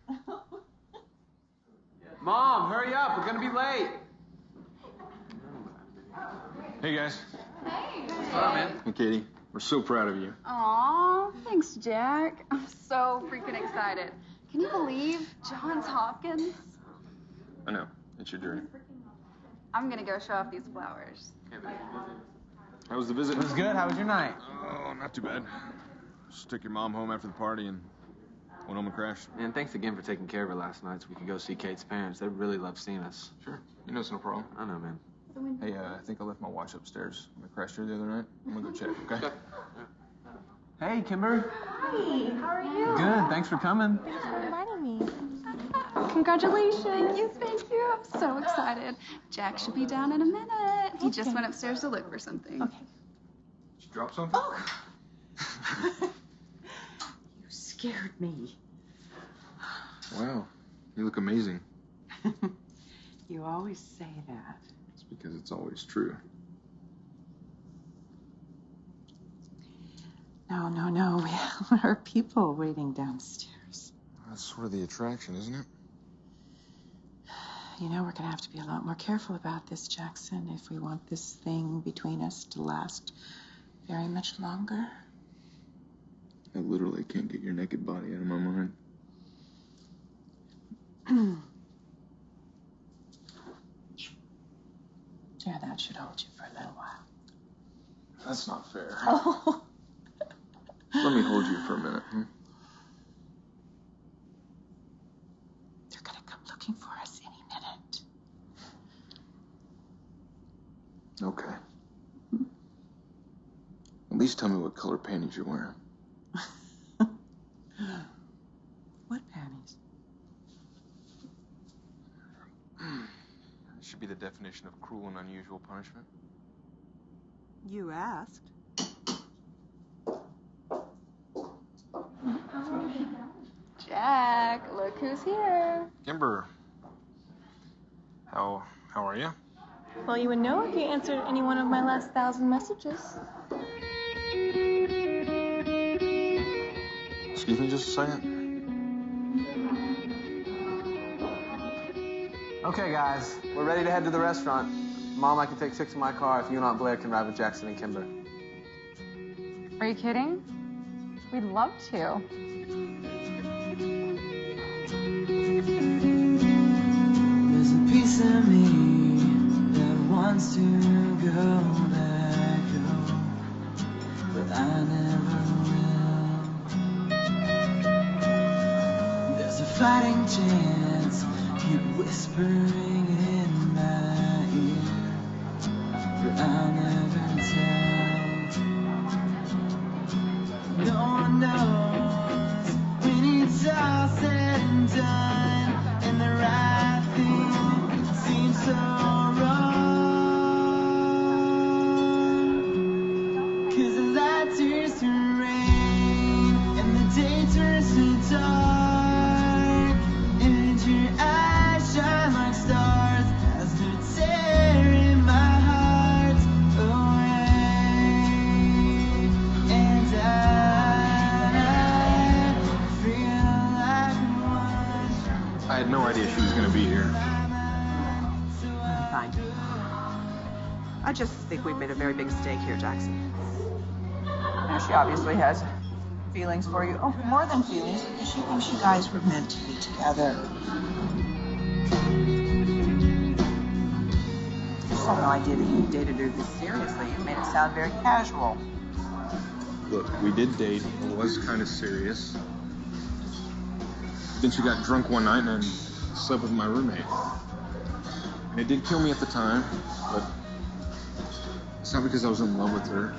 Mom, hurry up. We're going to be late. Hey, guys. Hey. What's up, man? Hey, Katie. We're so proud of you. Aw, thanks, Jack. I'm so freaking excited. Can you believe Johns Hopkins? I know. It's your journey. I'm gonna go show off these flowers. How was the visit? It was good. How was your night? Oh, not too bad. Just took your mom home after the party and went home and crashed. And thanks again for taking care of her last night so we could go see Kate's parents. They really love seeing us. Sure. You know it's no problem. I know, man. Hey, I think I left my watch upstairs. I crashed here the other night. I'm gonna go check, okay? Hey, Kimber. Hi, how are you? Good. Thanks for coming. Thanks for inviting me. Congratulations. Thank you, thank you. I'm so excited. Jack should be down in a minute. He just went upstairs to look for something. Okay. Did you drop something? Oh! You scared me. Wow. You look amazing. You always say that. It's because it's always true. No. There are people waiting downstairs. That's sort of the attraction, isn't it? You know, we're gonna have to be a lot more careful about this, Jackson, if we want this thing between us to last very much longer. I literally can't get your naked body out of my mind. Yeah, that should hold you for a little while. That's not fair. Oh. Let me hold you for a minute. Okay. At least tell me what color panties you're wearing. What panties? This should be the definition of cruel and unusual punishment. You asked. Jack, look who's here. Kimber, how are you? Well, you would know if you answered any one of my last 1,000 messages. Excuse me just a second. Okay, guys, we're ready to head to the restaurant. Mom, I can take 6 in my car if you and Aunt Blair can ride with Jackson and Kimber. Are you kidding? We'd love to. There's a piece of me that wants to go back home, but I never will. There's a fighting chance you're whispering in my ear, but I'll never tell. No one knows when it's all said and done, and the right thing seems so wrong. 'Cause the light turns to rain, and the day turns to dark, and your eyes shine like stars as they're tearing my heart away. And I feel like one. I had no idea she was going to be here. Fine. I just think we've made a very big mistake here, Jackson. Now, she obviously has feelings for you. Oh, more than feelings, because she thinks you guys were meant to be together. I just had no idea that you dated her this seriously. You made it sound very casual. Look, we did date. It was kind of serious. Then she got drunk one night and slept with my roommate. And it did kill me at the time, but it's not because I was in love with her.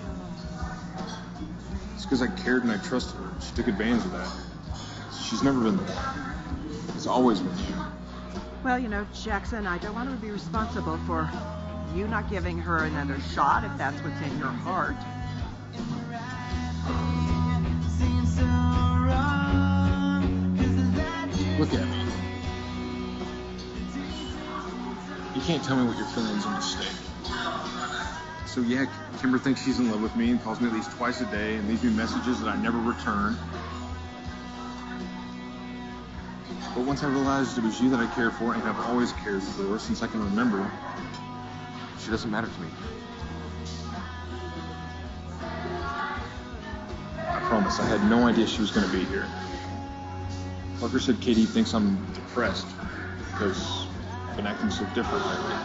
It's because I cared and I trusted her. She took advantage of that. She's never been the one. It's always been you. Well, you know, Jackson, I don't want to be responsible for you not giving her another shot if that's what's in your heart. Look at me. You can't tell me what your feelings are a mistake. So yeah, Kimber thinks she's in love with me and calls me at least twice a day and leaves me messages that I never return. But once I realized it was you that I cared for and have always cared for since I can remember, she doesn't matter to me. I promise, I had no idea she was going to be here. Parker said Katie thinks I'm depressed because I've been acting so different lately.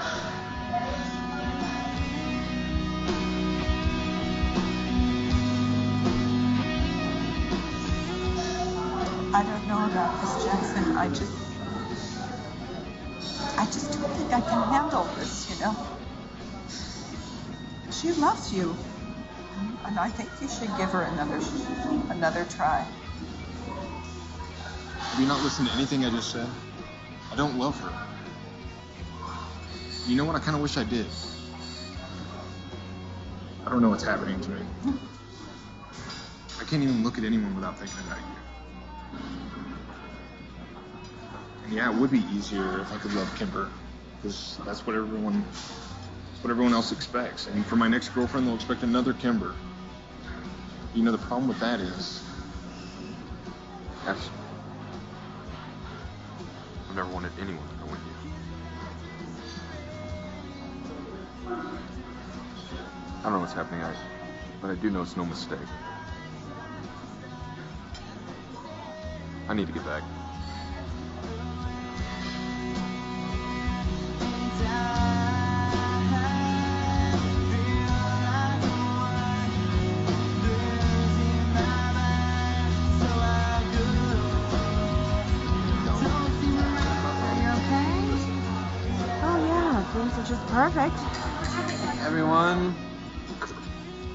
I don't know about this, Jackson. I just don't think I can handle this, you know. She loves you, and I think you should give her another try. Have you not listened to anything I just said? I don't love her. You know what? I kind of wish I did. I don't know what's happening to me. I can't even look at anyone without thinking about you. And yeah, it would be easier if I could love Kimber, because that's what everyone else expects. And for my next girlfriend, they'll expect another Kimber. You know, the problem with that is, I've never wanted anyone to know when you. I don't know what's happening, but I do know it's no mistake. I need to get back. Are you okay? Oh yeah, things are just perfect. everyone.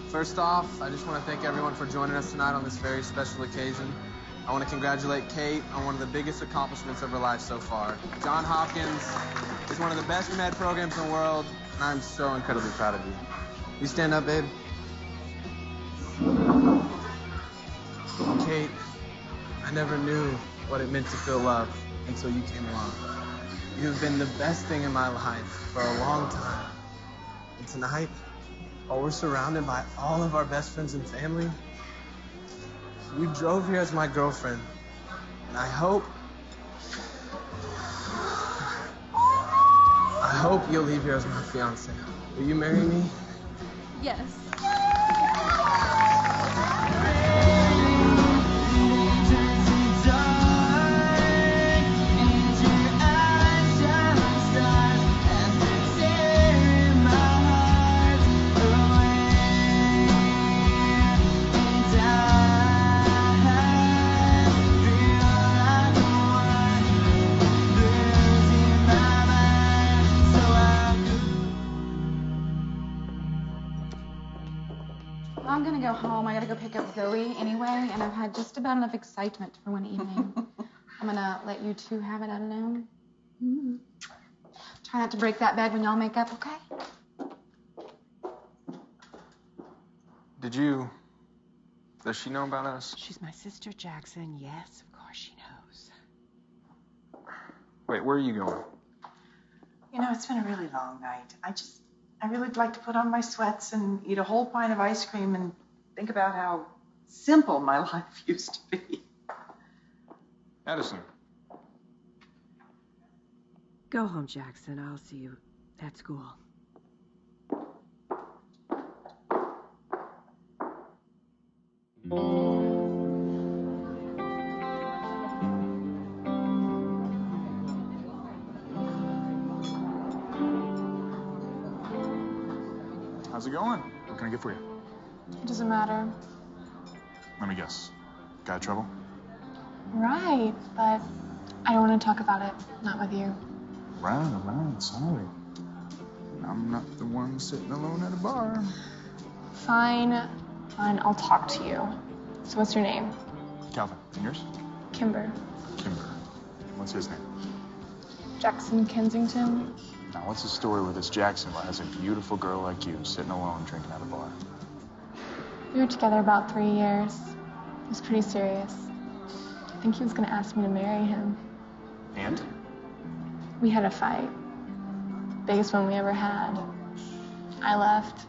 First off, I just want to thank everyone for joining us tonight on this very special occasion. I want to congratulate Kate on one of the biggest accomplishments of her life so far. Johns Hopkins is one of the best med programs in the world, and I'm so incredibly proud of you. You stand up, babe. Kate, I never knew what it meant to feel love until you came along. You've been the best thing in my life for a long time. And tonight, while we're surrounded by all of our best friends and family, you drove here as my girlfriend. And I hope you'll leave here as my fiance. Will you marry me? Yes. I'm gonna go home. I gotta go pick up Zoe anyway, and I've had just about enough excitement for one evening. I'm gonna let you two have it alone. Try not to break that bed when y'all make up, okay? Does she know about us? She's my sister, Jackson. Yes, of course she knows. Wait, where are you going? You know, it's been a really long night. I really would like to put on my sweats and eat a whole pint of ice cream and think about how simple my life used to be. Addison. Go home, Jackson. I'll see you at school. How's it going? What can I get for you? It doesn't matter. Let me guess. Got trouble? Right, but I don't want to talk about it. Not with you. Right, sorry. I'm not the one sitting alone at a bar. Fine, I'll talk to you. So what's your name? Calvin, and yours? Kimber. Kimber. What's his name? Jackson Kensington. Now, what's the story with this Jackson that has a beautiful girl like you sitting alone drinking at a bar? We were together about 3 years. It was pretty serious. I think he was going to ask me to marry him. And? We had a fight. Biggest one we ever had. I left.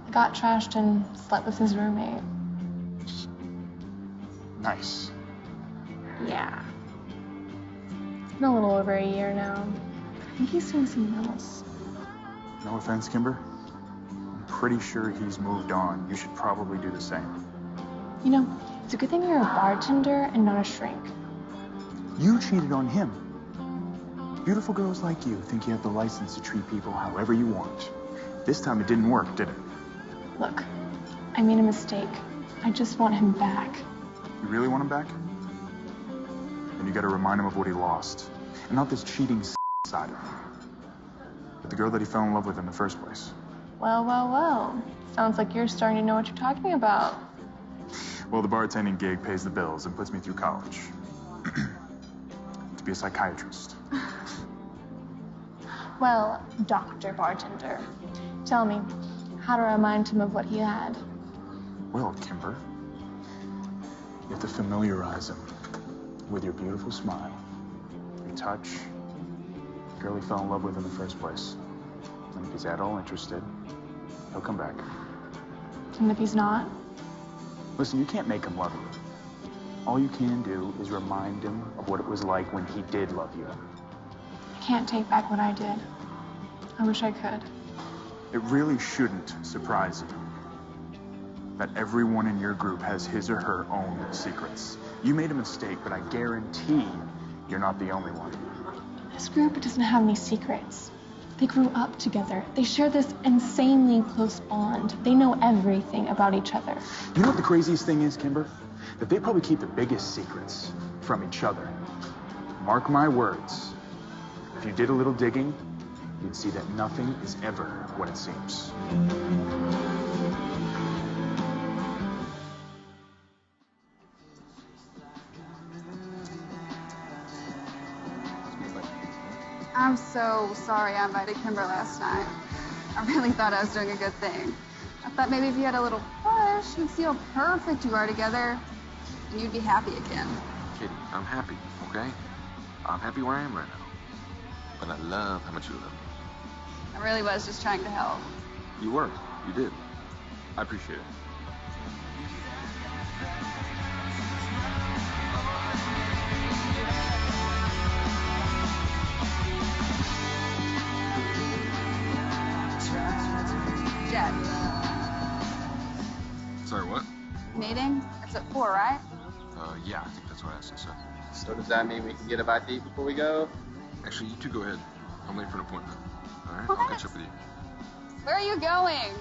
I got trashed and slept with his roommate. Nice. Yeah. It's been a little over a year now. I think he's doing something else. No offense, Kimber. I'm pretty sure he's moved on. You should probably do the same. You know, it's a good thing you're a bartender and not a shrink. You cheated on him. Beautiful girls like you think you have the license to treat people however you want. This time it didn't work, did it? Look, I made a mistake. I just want him back. You really want him back? Then you gotta remind him of what he lost. And not this cheating side of him. But the girl that he fell in love with in the first place. Well. Sounds like you're starting to know what you're talking about. Well, the bartending gig pays the bills and puts me through college. To be a psychiatrist. Well, Dr. Bartender, tell me, how to remind him of what he had? Well, Kimber, you have to familiarize him with your beautiful smile, your touch, the girl he fell in love with in the first place. And if he's at all interested, he'll come back. And if he's not? Listen, you can't make him love you. All you can do is remind him of what it was like when he did love you. I can't take back what I did. I wish I could. It really shouldn't surprise you that everyone in your group has his or her own secrets. You made a mistake, but I guarantee you're not the only one. This group doesn't have any secrets. They grew up together. They share this insanely close bond. They know everything about each other. You know what the craziest thing is, Kimber? That they probably keep the biggest secrets from each other. Mark my words. If you did a little digging, you'd see that nothing is ever what it seems. I'm so sorry I invited Kimber last night. I really thought I was doing a good thing. I thought maybe if you had a little push, you'd see how perfect you are together, and you'd be happy again. Katie, I'm happy, okay? I'm happy where I am right now. But I love how much you love me. I really was just trying to help. You were. You did. I appreciate it. Jet, Sorry, what? meeting? It's at 4, right? Yeah, I think that's what I said, sir. So does that mean we can get a bite to eat before we go? Actually, you two go ahead. I'm late for an appointment. All right? What? I'll catch up with you. Where are you going?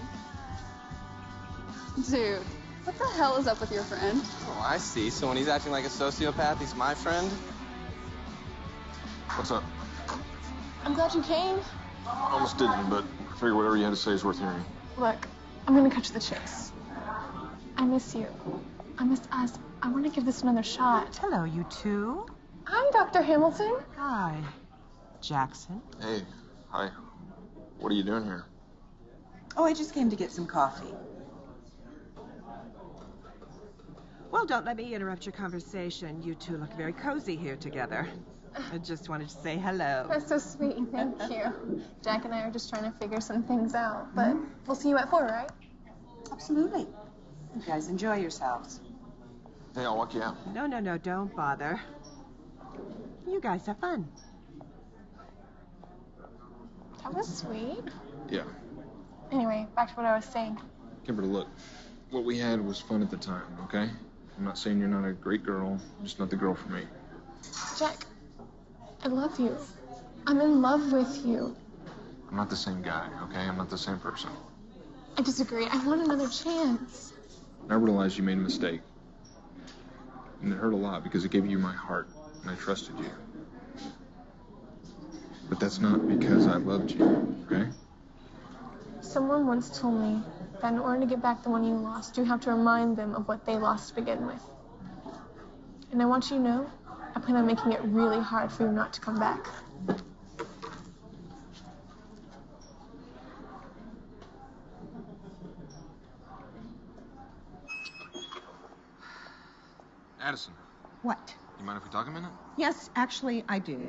Dude, what the hell is up with your friend? Oh, I see. So when he's acting like a sociopath, he's my friend? What's up? I'm glad you came. I almost didn't, but I figured whatever you had to say is worth hearing. Look, I'm gonna cut to the chase. I miss you. I miss us. I want to give this another shot. Hello, you two. Hi, Dr. Hamilton. Hi, Jackson. Hey, hi. What are you doing here? Oh, I just came to get some coffee. Well, don't let me interrupt your conversation. You two look very cozy here together. I just wanted to say hello. That's so sweet. Thank you. Jack and I are just trying to figure some things out, but we'll see you at 4, right? Absolutely. You guys enjoy yourselves. Hey, I'll walk you out. No, don't bother. You guys have fun. That was sweet. Yeah. Anyway, back to what I was saying. Kimberly, look. What we had was fun at the time, okay? I'm not saying you're not a great girl. Just not the girl for me. Jack, I love you. I'm in love with you. I'm not the same guy, okay? I'm not the same person. I disagree. I want another chance. And I realized you made a mistake. And it hurt a lot because it gave you my heart, and I trusted you. But that's not because I loved you, okay? Someone once told me that in order to get back the one you lost, you have to remind them of what they lost to begin with. And I want you to know, I plan on making it really hard for you not to come back. Addison, What? you mind if we talk a minute? Yes, actually, I do.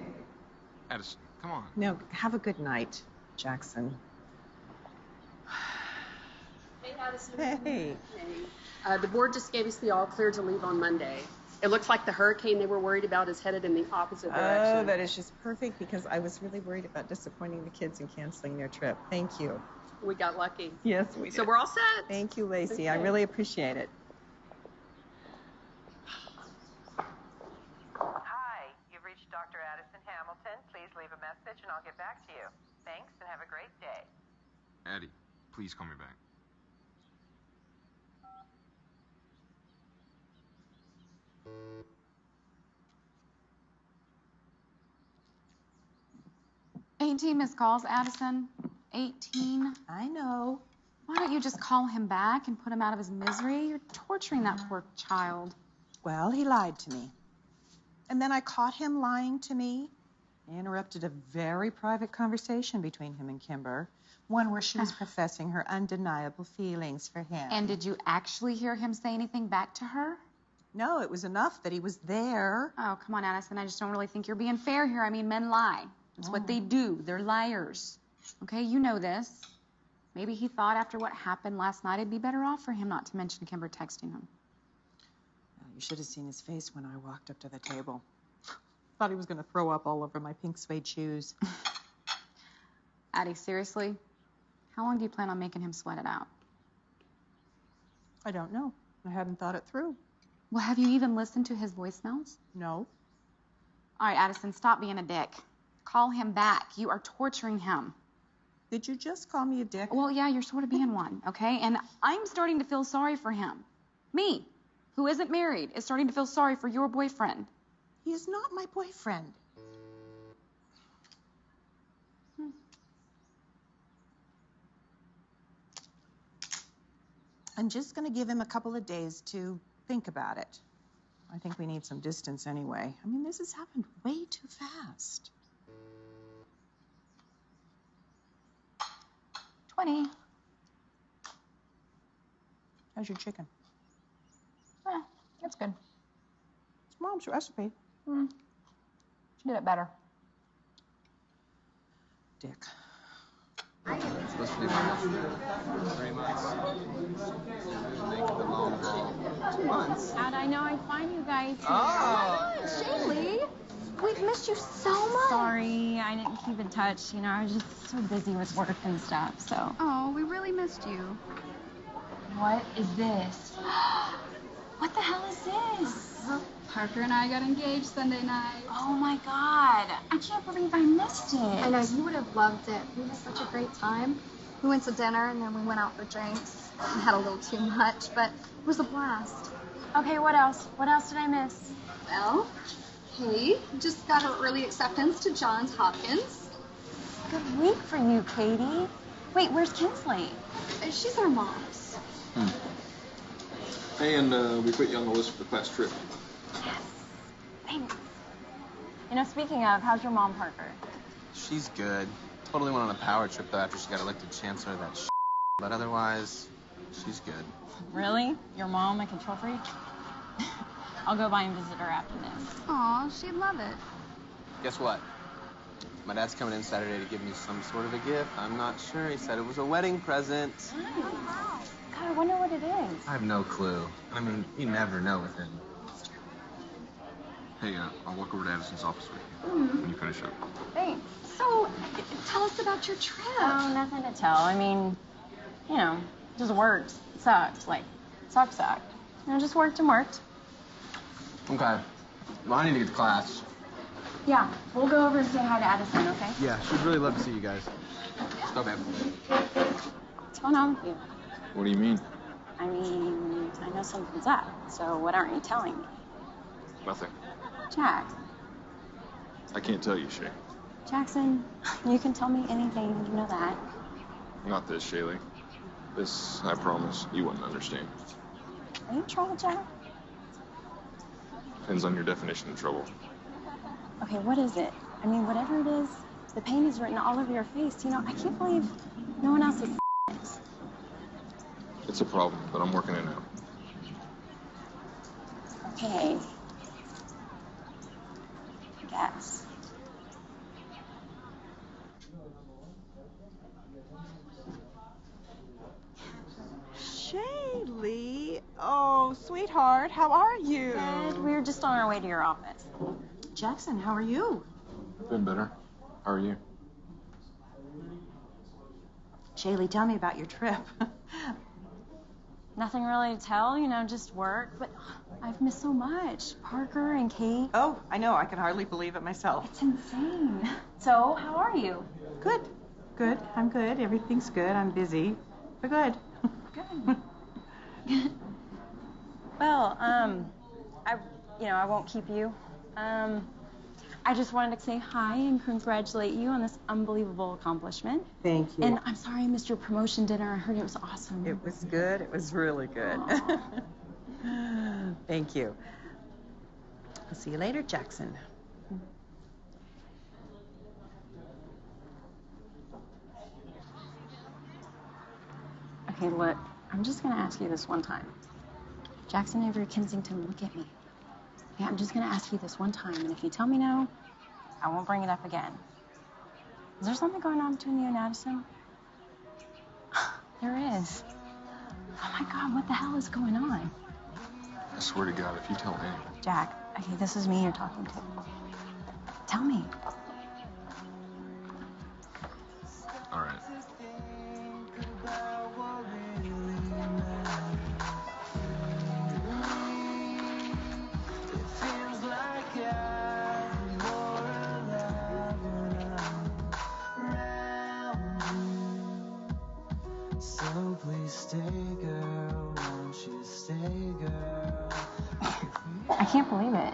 Addison, come on. No, have a good night, Jackson. Hey, Addison. Hey. The board just gave us the all clear to leave on Monday. It looks like the hurricane they were worried about is headed in the opposite direction. Oh, that is just perfect because I was really worried about disappointing the kids and canceling their trip. Thank you. We got lucky. Yes, we did. So we're all set. Thank you, Lacey. Okay. I really appreciate it. Hi, you've reached Dr. Addison Hamilton. Please leave a message and I'll get back to you. Thanks and have a great day. Addie, please call me back. "18 missed calls, Addison. 18. I know. Why don't you just call him back and put him out of his misery? You're torturing that poor child." Well, he lied to me. And then I caught him lying to me. I interrupted a very private conversation between him and Kimber, one where she was professing her undeniable feelings for him. And did you actually hear him say anything back to her? No, it was enough that he was there. Oh, come on, Addison. I just don't really think you're being fair here. I mean, men lie. It's what they do. They're liars. Okay, you know this. Maybe he thought after what happened last night it'd be better off for him not to mention Kimber texting him. You should have seen his face when I walked up to the table. Thought he was going to throw up all over my pink suede shoes. Addie, seriously? How long do you plan on making him sweat it out? I don't know. I hadn't thought it through. Well, have you even listened to his voicemails? No. All right, Addison, stop being a dick. Call him back. You are torturing him. Did you just call me a dick? Well, yeah, you're sort of being one, okay? And I'm starting to feel sorry for him. Me, who isn't married, is starting to feel sorry for your boyfriend. He is not my boyfriend. I'm just going to give him a couple of days to think about it. I think we need some distance anyway. I mean, this has happened way too fast. 20. How's your chicken? That's good. It's Mom's recipe. She did it better. Dick. It's supposed to be 3 months. Make the long haul. 2 months. How'd I know I'd find you guys here? Oh! Shaylee, we've missed you so much. Sorry, I didn't keep in touch. You know, I was just so busy with work and stuff, so. Oh, we really missed you. What is this? What the hell is this? Parker and I got engaged Sunday night. Oh my God. I can't believe I missed it. I know, you would have loved it. We had such a great time. We went to dinner and then we went out for drinks. We had a little too much, but it was a blast. Okay, what else? What else did I miss? Well, Katie just got her early acceptance to Johns Hopkins. Good week for you, Katie. Wait, where's Kinsley? She's our mom's. Hey, and we put you on the list for the class trip. Thanks. You know, speaking of, how's your mom, Parker? She's good. Totally went on a power trip, though, after she got elected chancellor of that shit. But otherwise, she's good. Really? Your mom, a control freak? I'll go by and visit her after this. Aw, she'd love it. Guess what? My dad's coming in Saturday to give me some sort of a gift. I'm not sure. He said it was a wedding present. God, I wonder what it is. I have no clue. I mean, you never know with him. Hey, I'll walk over to Addison's office with you when you finish up. Thanks. So, tell us about your trip. Oh, nothing to tell. I mean, you know, just worked. Sucked. Like, sucked. You know, just worked and worked. Okay. Well, I need to get to class. Yeah, we'll go over and say hi to Addison, okay? Yeah, she'd really love to see you guys. Let's go, babe. What's going on with you? What do you mean? I mean, I know something's up, so what aren't you telling me? Nothing. Jack. I can't tell you, Shay. Jackson, you can tell me anything, you know that. Not this, Shaylee. This, I promise, you wouldn't understand. Are you in trouble, Jack? Depends on your definition of trouble. Okay, what is it? I mean, whatever it is, the pain is written all over your face. You know, I can't believe no one else is it. It's a problem, but I'm working it out. Okay. I guess. Shaylee, oh, sweetheart, how are you? Good. We were just on our way to your office. Jackson, how are you? Been better. How are you? Shaylee, tell me about your trip. Nothing really to tell, you know, just work. But I've missed so much. Parker and Kate. Oh, I know. I can hardly believe it myself. It's insane. So, how are you? Good. Good. I'm good. Everything's good. I'm busy. But good. Good. Well, I won't keep you. I just wanted to say hi and congratulate you on this unbelievable accomplishment. Thank you. And I'm sorry I missed your promotion dinner. I heard it was awesome. It was good. It was really good. Thank you. I'll see you later, Jackson. Okay, look, I'm just going to ask you this one time. Jackson Avery Kensington, look at me. Yeah, I'm just going to ask you this one time, and if you tell me no, I won't bring it up again. Is there something going on between you and Addison? There is. Oh my God, what the hell is going on? I swear to God, if you tell me. Jack, okay, this is me you're talking to. Tell me. All right. So please stay, girl. Won't you stay, girl? I can't believe it.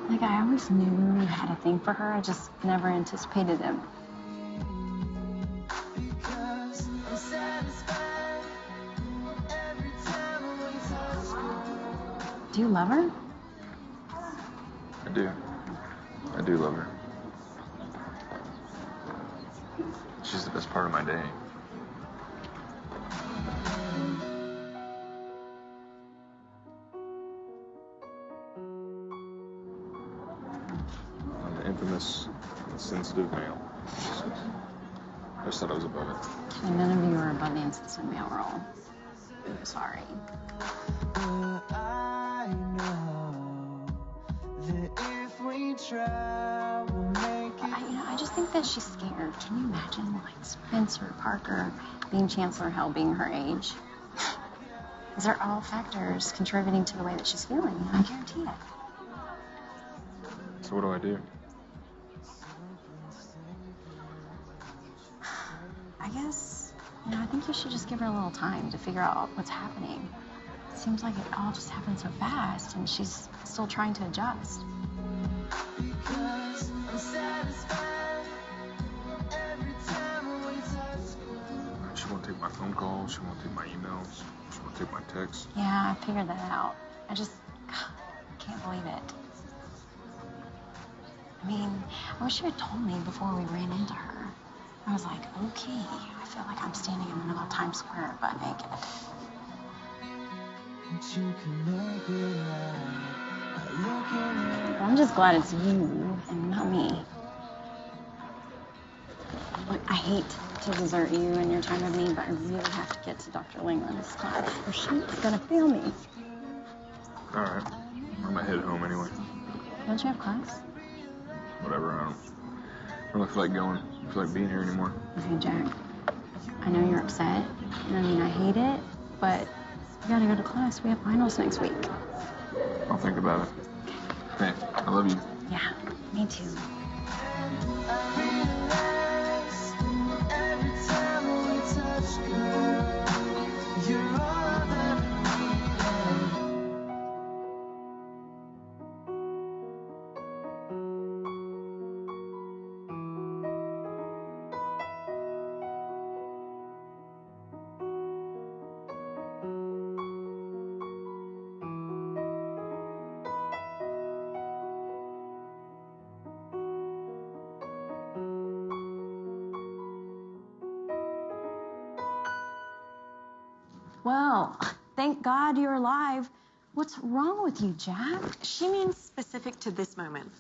Like, I always knew you had a thing for her. I just never anticipated it. Because I'm satisfied. Do you love her? I do. I do love her. She's the best part of my day. I'm the infamous insensitive male. I just thought I was above it. And none of you are above the insensitive male role. I'm sorry. I know that if we try, we'll make it. I just think that she's scared. Can you imagine, like, Spencer Parker being Chancellor Hell being her age? These are all factors contributing to the way that she's feeling. I guarantee it. So what do I do? I guess, I think you should just give her a little time to figure out what's happening. It seems like it all just happened so fast, and she's still trying to adjust. Because I'm satisfied every time we touch. She won't take my phone calls. She won't take my emails. She won't take my texts. Yeah, I figured that out. I just can't believe it. I mean, I wish you had told me before we ran into her. I was like, okay, I feel like I'm standing in the middle of Times Square, but naked. I'm just glad it's you and not me. Look, I hate to desert you in your time of need, but I really have to get to Dr. Langland's class, or she's gonna fail me. All right. I'm gonna head home anyway. Don't you have class? Whatever. I don't feel like going. I don't feel like being here anymore. Okay, Jack. I know you're upset, and I mean, I hate it, but you gotta go to class. We have finals next week. I'll think about it. Hey, I love you. Yeah, me too. Every time we touch, girl, you're all that I need. Well, thank God you're alive. What's wrong with you, Jack? She means specific to this moment.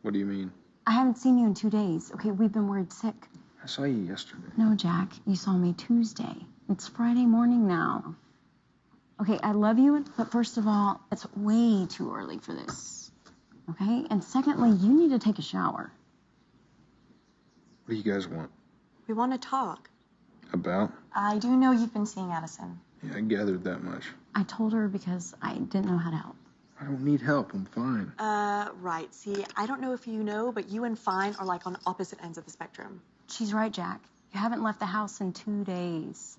What do you mean? I haven't seen you in 2 days. Okay, we've been worried sick. I saw you yesterday. No, Jack, you saw me Tuesday. It's Friday morning now. Okay, I love you, but first of all, it's way too early for this. Okay? And secondly, you need to take a shower. What do you guys want? We want to talk. About? I do know you've been seeing Addison. Yeah, I gathered that much. I told her because I didn't know how to help. I don't need help. I'm fine. Right. See, I don't know if you know, but you and Fine are like on opposite ends of the spectrum. She's right, Jack. You haven't left the house in 2 days.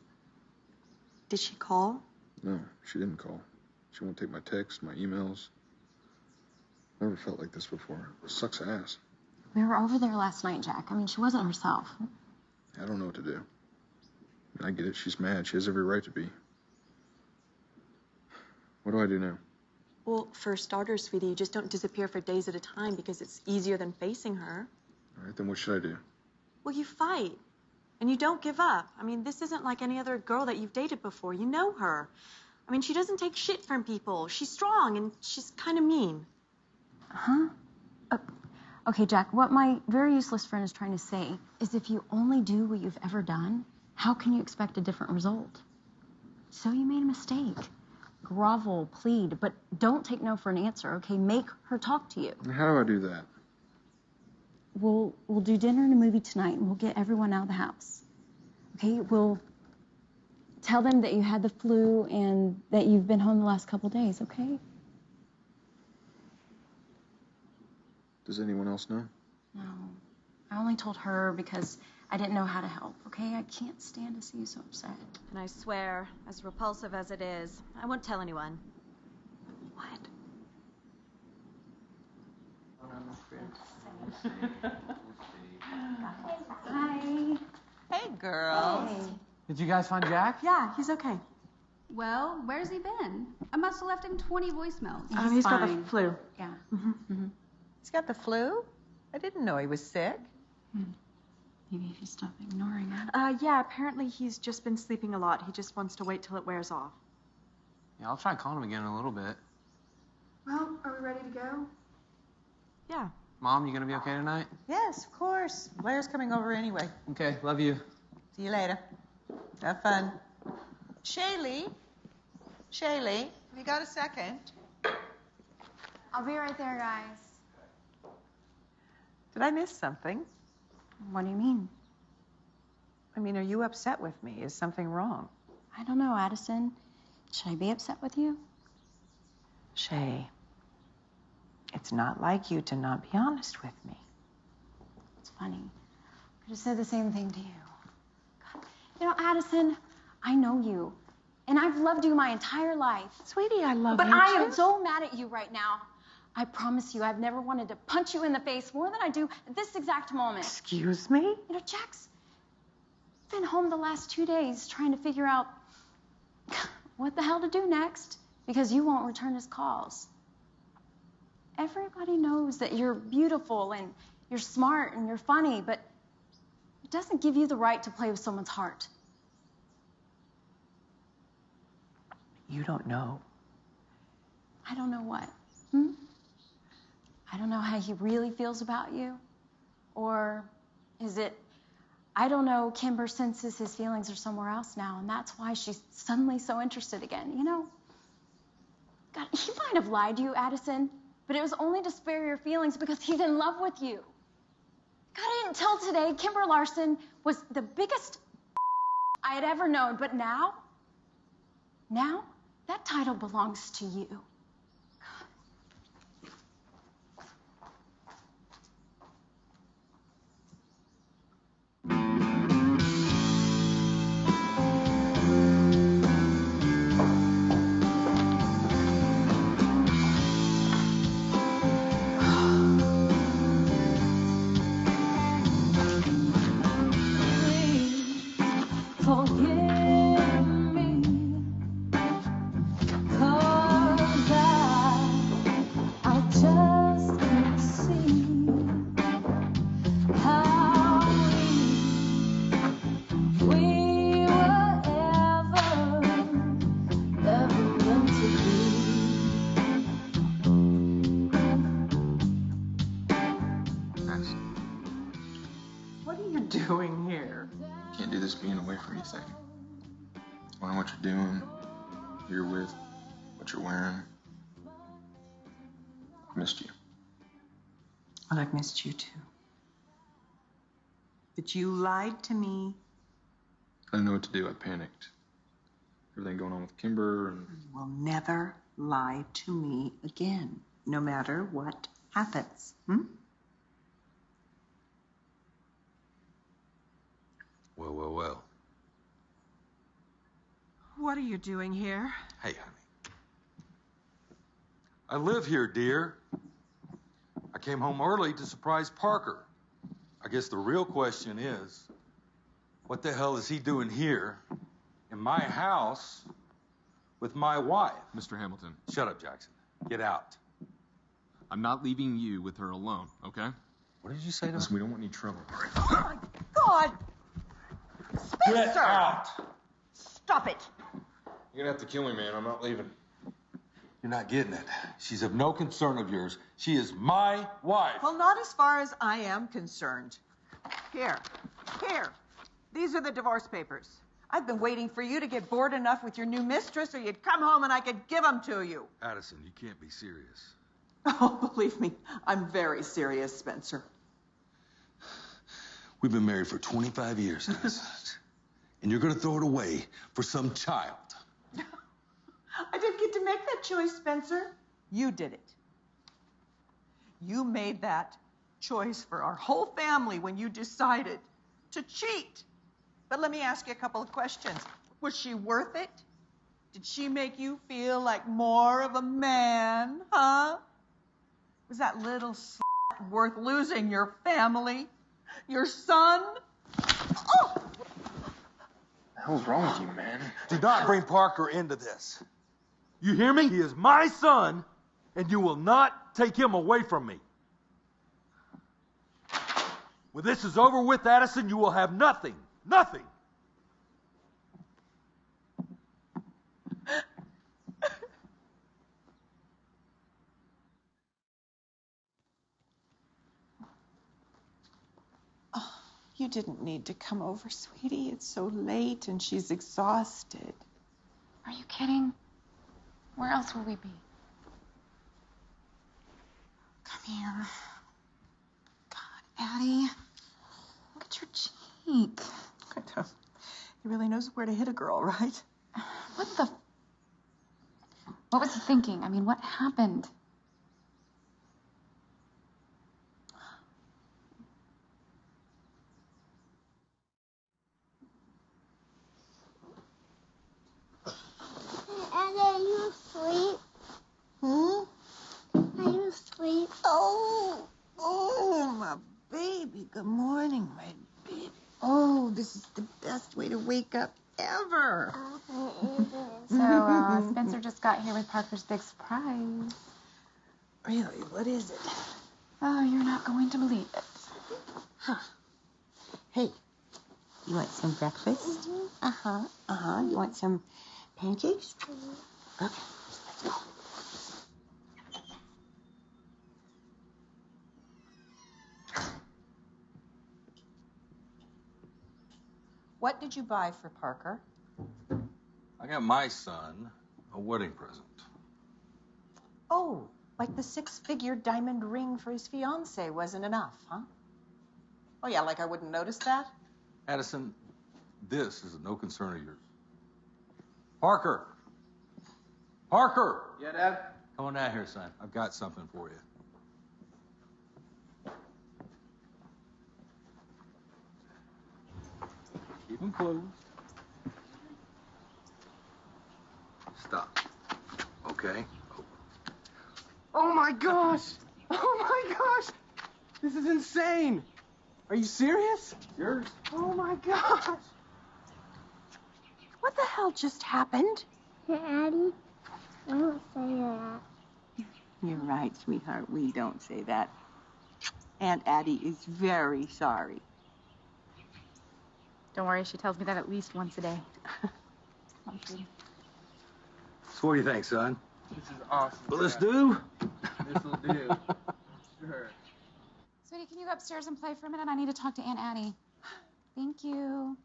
Did she call? No, she didn't call. She won't take my texts, my emails. Never felt like this before. It sucks ass. We were over there last night, Jack. I mean, she wasn't herself. I don't know what to do. I get it. She's mad. She has every right to be. What do I do now? Well, for starters, sweetie, you just don't disappear for days at a time because it's easier than facing her. All right, then what should I do? Well, you fight. And you don't give up. I mean, this isn't like any other girl that you've dated before. You know her. I mean, she doesn't take shit from people. She's strong and she's kind of mean. Huh? Okay, Jack, what my very useless friend is trying to say is if you only do what you've ever done, how can you expect a different result? So you made a mistake. Grovel, plead, but don't take no for an answer, okay? Make her talk to you. How do I do that? We'll do dinner and a movie tonight, and we'll get everyone out of the house. Okay? We'll tell them that you had the flu and that you've been home the last couple days, okay? Does anyone else know? No. I only told her because I didn't know how to help, okay? I can't stand to see you so upset. And I swear, as repulsive as it is, I won't tell anyone. What? Hi. Hey, girls. Hey. Did you guys find Jack? Yeah, he's okay. Well, where's he been? I must have left him 20 voicemails. He's got the flu. Yeah. He's got the flu? I didn't know he was sick. Maybe if you stop ignoring him. Yeah, apparently he's just been sleeping a lot. He just wants to wait till it wears off. Yeah, I'll try calling him again in a little bit. Well, are we ready to go? Yeah. Mom, you gonna be okay tonight? Yes, of course. Blair's coming over anyway. Okay, love you. See you later. Have fun. Shaylee, have you got a second? I'll be right there, guys. Did I miss something? What do you mean? I mean, are you upset with me? Is something wrong? I don't know, Addison. Should I be upset with you? Shay, it's not like you to not be honest with me. It's funny. I could have said the same thing to you. God. You know, Addison, I know you. And I've loved you my entire life. Sweetie, I love you. you But I too. am so mad at you right now. I promise you, I've never wanted to punch you in the face more than I do at this exact moment. Excuse me? You know, Jack's been home the last 2 days trying to figure out what the hell to do next because you won't return his calls. Everybody knows that you're beautiful and you're smart and you're funny, but it doesn't give you the right to play with someone's heart. You don't know. I don't know what. I don't know how he really feels about you. Or is it, I don't know, Kimber senses his feelings are somewhere else now, and that's why she's suddenly so interested again. You know, God, he might have lied to you, Addison, but it was only to spare your feelings because he's in love with you. God, I didn't tell today Kimber Larson was the biggest I had ever known, but now that title belongs to you. What are you doing here? Can't do this being away from you thing. Wondering what you're doing, who you're with, what you're wearing. I've missed you. Well, I've missed you too. But you lied to me. I didn't know what to do. I panicked. Everything going on with Kimber and... You will never lie to me again, no matter what happens. Well. What are you doing here? Hey, honey. I live here, dear. I came home early to surprise Parker. I guess the real question is, what the hell is he doing here in my house with my wife? Mr. Hamilton. Shut up, Jackson. Get out. I'm not leaving you with her alone, okay? What did you say to Listen, we don't want any trouble. Oh, my God! Spencer! Get out! Stop it! You're gonna have to kill me, man. I'm not leaving. You're not getting it. She's of no concern of yours. She is my wife. Well, not as far as I am concerned. Here. These are the divorce papers. I've been waiting for you to get bored enough with your new mistress or you'd come home and I could give them to you. Addison, you can't be serious. Oh, believe me, I'm very serious, Spencer. We've been married for 25 years, Addison. And you're going to throw it away for some child. I didn't get to make that choice, Spencer. You did it. You made that choice for our whole family when you decided to cheat. But let me ask you a couple of questions. Was she worth it? Did she make you feel like more of a man, huh? Was that little slut worth losing your family? Your son? Oh! hell's wrong with you, man? Do not bring Parker into this. You hear me? He is my son, and you will not take him away from me. When this is over with, Addison, you will have nothing. Nothing. You didn't need to come over, sweetie. It's so late and she's exhausted. Are you kidding? Where else would we be? Come here. God, Addie. Look at your cheek. He really knows where to hit a girl, right? What was he thinking? I mean, what happened? Addie, are you asleep? Are you asleep? Oh, my baby. Good morning, my baby. Oh, this is the best way to wake up ever. So, Spencer just got here with Parker's big surprise. Really? What is it? Oh, you're not going to believe it. Huh. Hey, you want some breakfast? You want some pancakes? Okay, let's go. What did you buy for Parker? I got my son a wedding present. Oh, like the 6-figure diamond ring for his fiancée wasn't enough, huh? Oh, yeah, like I wouldn't notice that? Addison, this is no concern of yours. Parker! Parker! Yeah, Dad? Come on out here, son. I've got something for you. Keep them closed. Stop. Okay? Oh my gosh! Oh my gosh! This is insane! Are you serious? Yours? Oh my gosh! What the hell just happened? Hey, Addie, I don't say that. You're right, sweetheart. We don't say that. Aunt Addie is very sorry. Don't worry, she tells me that at least once a day. So what do you think, son? This is awesome. Will this do? This'll do. Sure. Sweetie, can you go upstairs and play for a minute? I need to talk to Aunt Addie. Thank you.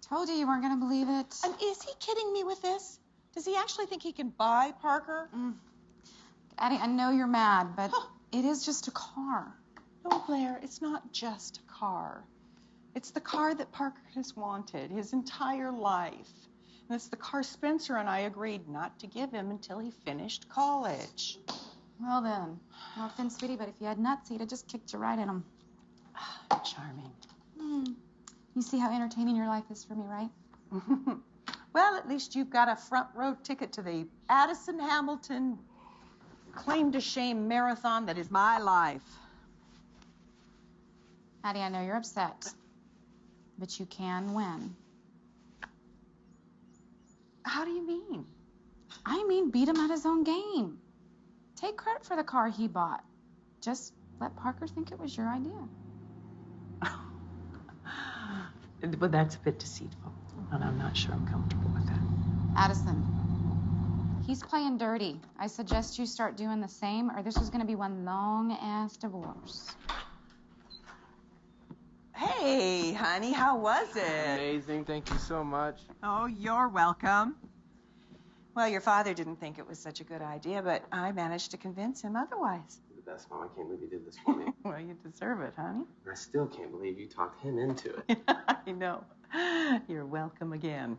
Told you weren't going to believe it. And is he kidding me with this? Does he actually think he can buy Parker? Addie, I know you're mad, but it is just a car. No, Blair, it's not just a car. It's the car that Parker has wanted his entire life. And it's the car Spencer and I agreed not to give him until he finished college. Well then, no offense, sweetie, but if you had nuts, he'd have just kicked you right in them. Charming. You see how entertaining your life is for me, right? Well, at least you've got a front row ticket to the Addison Hamilton claim to shame marathon that is my life. Addie, I know you're upset, but you can win. How do you mean? I mean, beat him at his own game. Take credit for the car he bought. Just let Parker think it was your idea. But that's a bit deceitful, and I'm not sure I'm comfortable with that. Addison, he's playing dirty. I suggest you start doing the same, or this is going to be one long-ass divorce. Hey, honey, how was it? Amazing. Thank you so much. Oh, you're welcome. Well, your father didn't think it was such a good idea, but I managed to convince him otherwise. You're the best, Mom. I can't believe you did this for me. Well, you deserve it, honey. I still can't believe you talked him into it. I know. You're welcome again.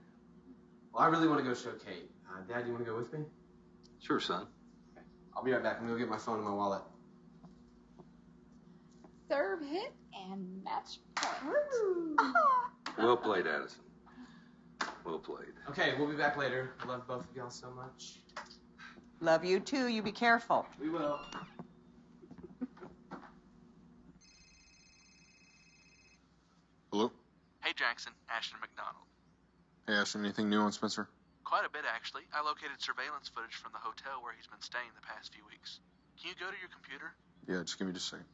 Well, I really want to go show Kate. Dad, you want to go with me? Sure, son. Okay. I'll be right back. I'm going to go get my phone and my wallet. Serve hit and match point. Well played, Addison. Well played. Okay, we'll be back later. Love both of y'all so much. Love you, too. You be careful. We will. Hello? Hey, Jackson. Ashton McDonald. Hey, Ashton, anything new on Spencer? Quite a bit, actually. I located surveillance footage from the hotel where he's been staying the past few weeks. Can you go to your computer? Yeah, just give me just a second.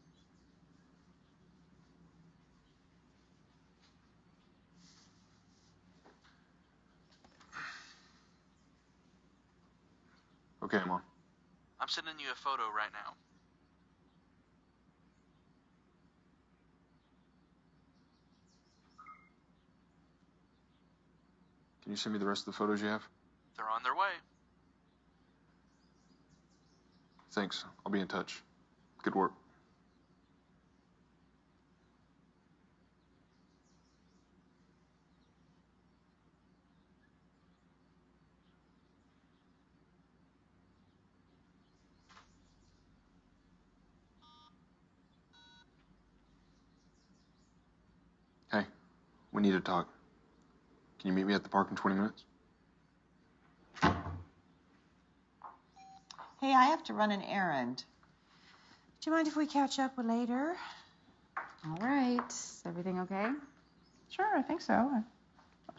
Okay, I'm on. I'm sending you a photo right now. Can you send me the rest of the photos you have? They're on their way. Thanks. I'll be in touch. Good work. Hey, we need to talk. Can you meet me at the park in 20 minutes? Hey, I have to run an errand. Do you mind if we catch up later? All right. Is everything okay? Sure, I think so. I'll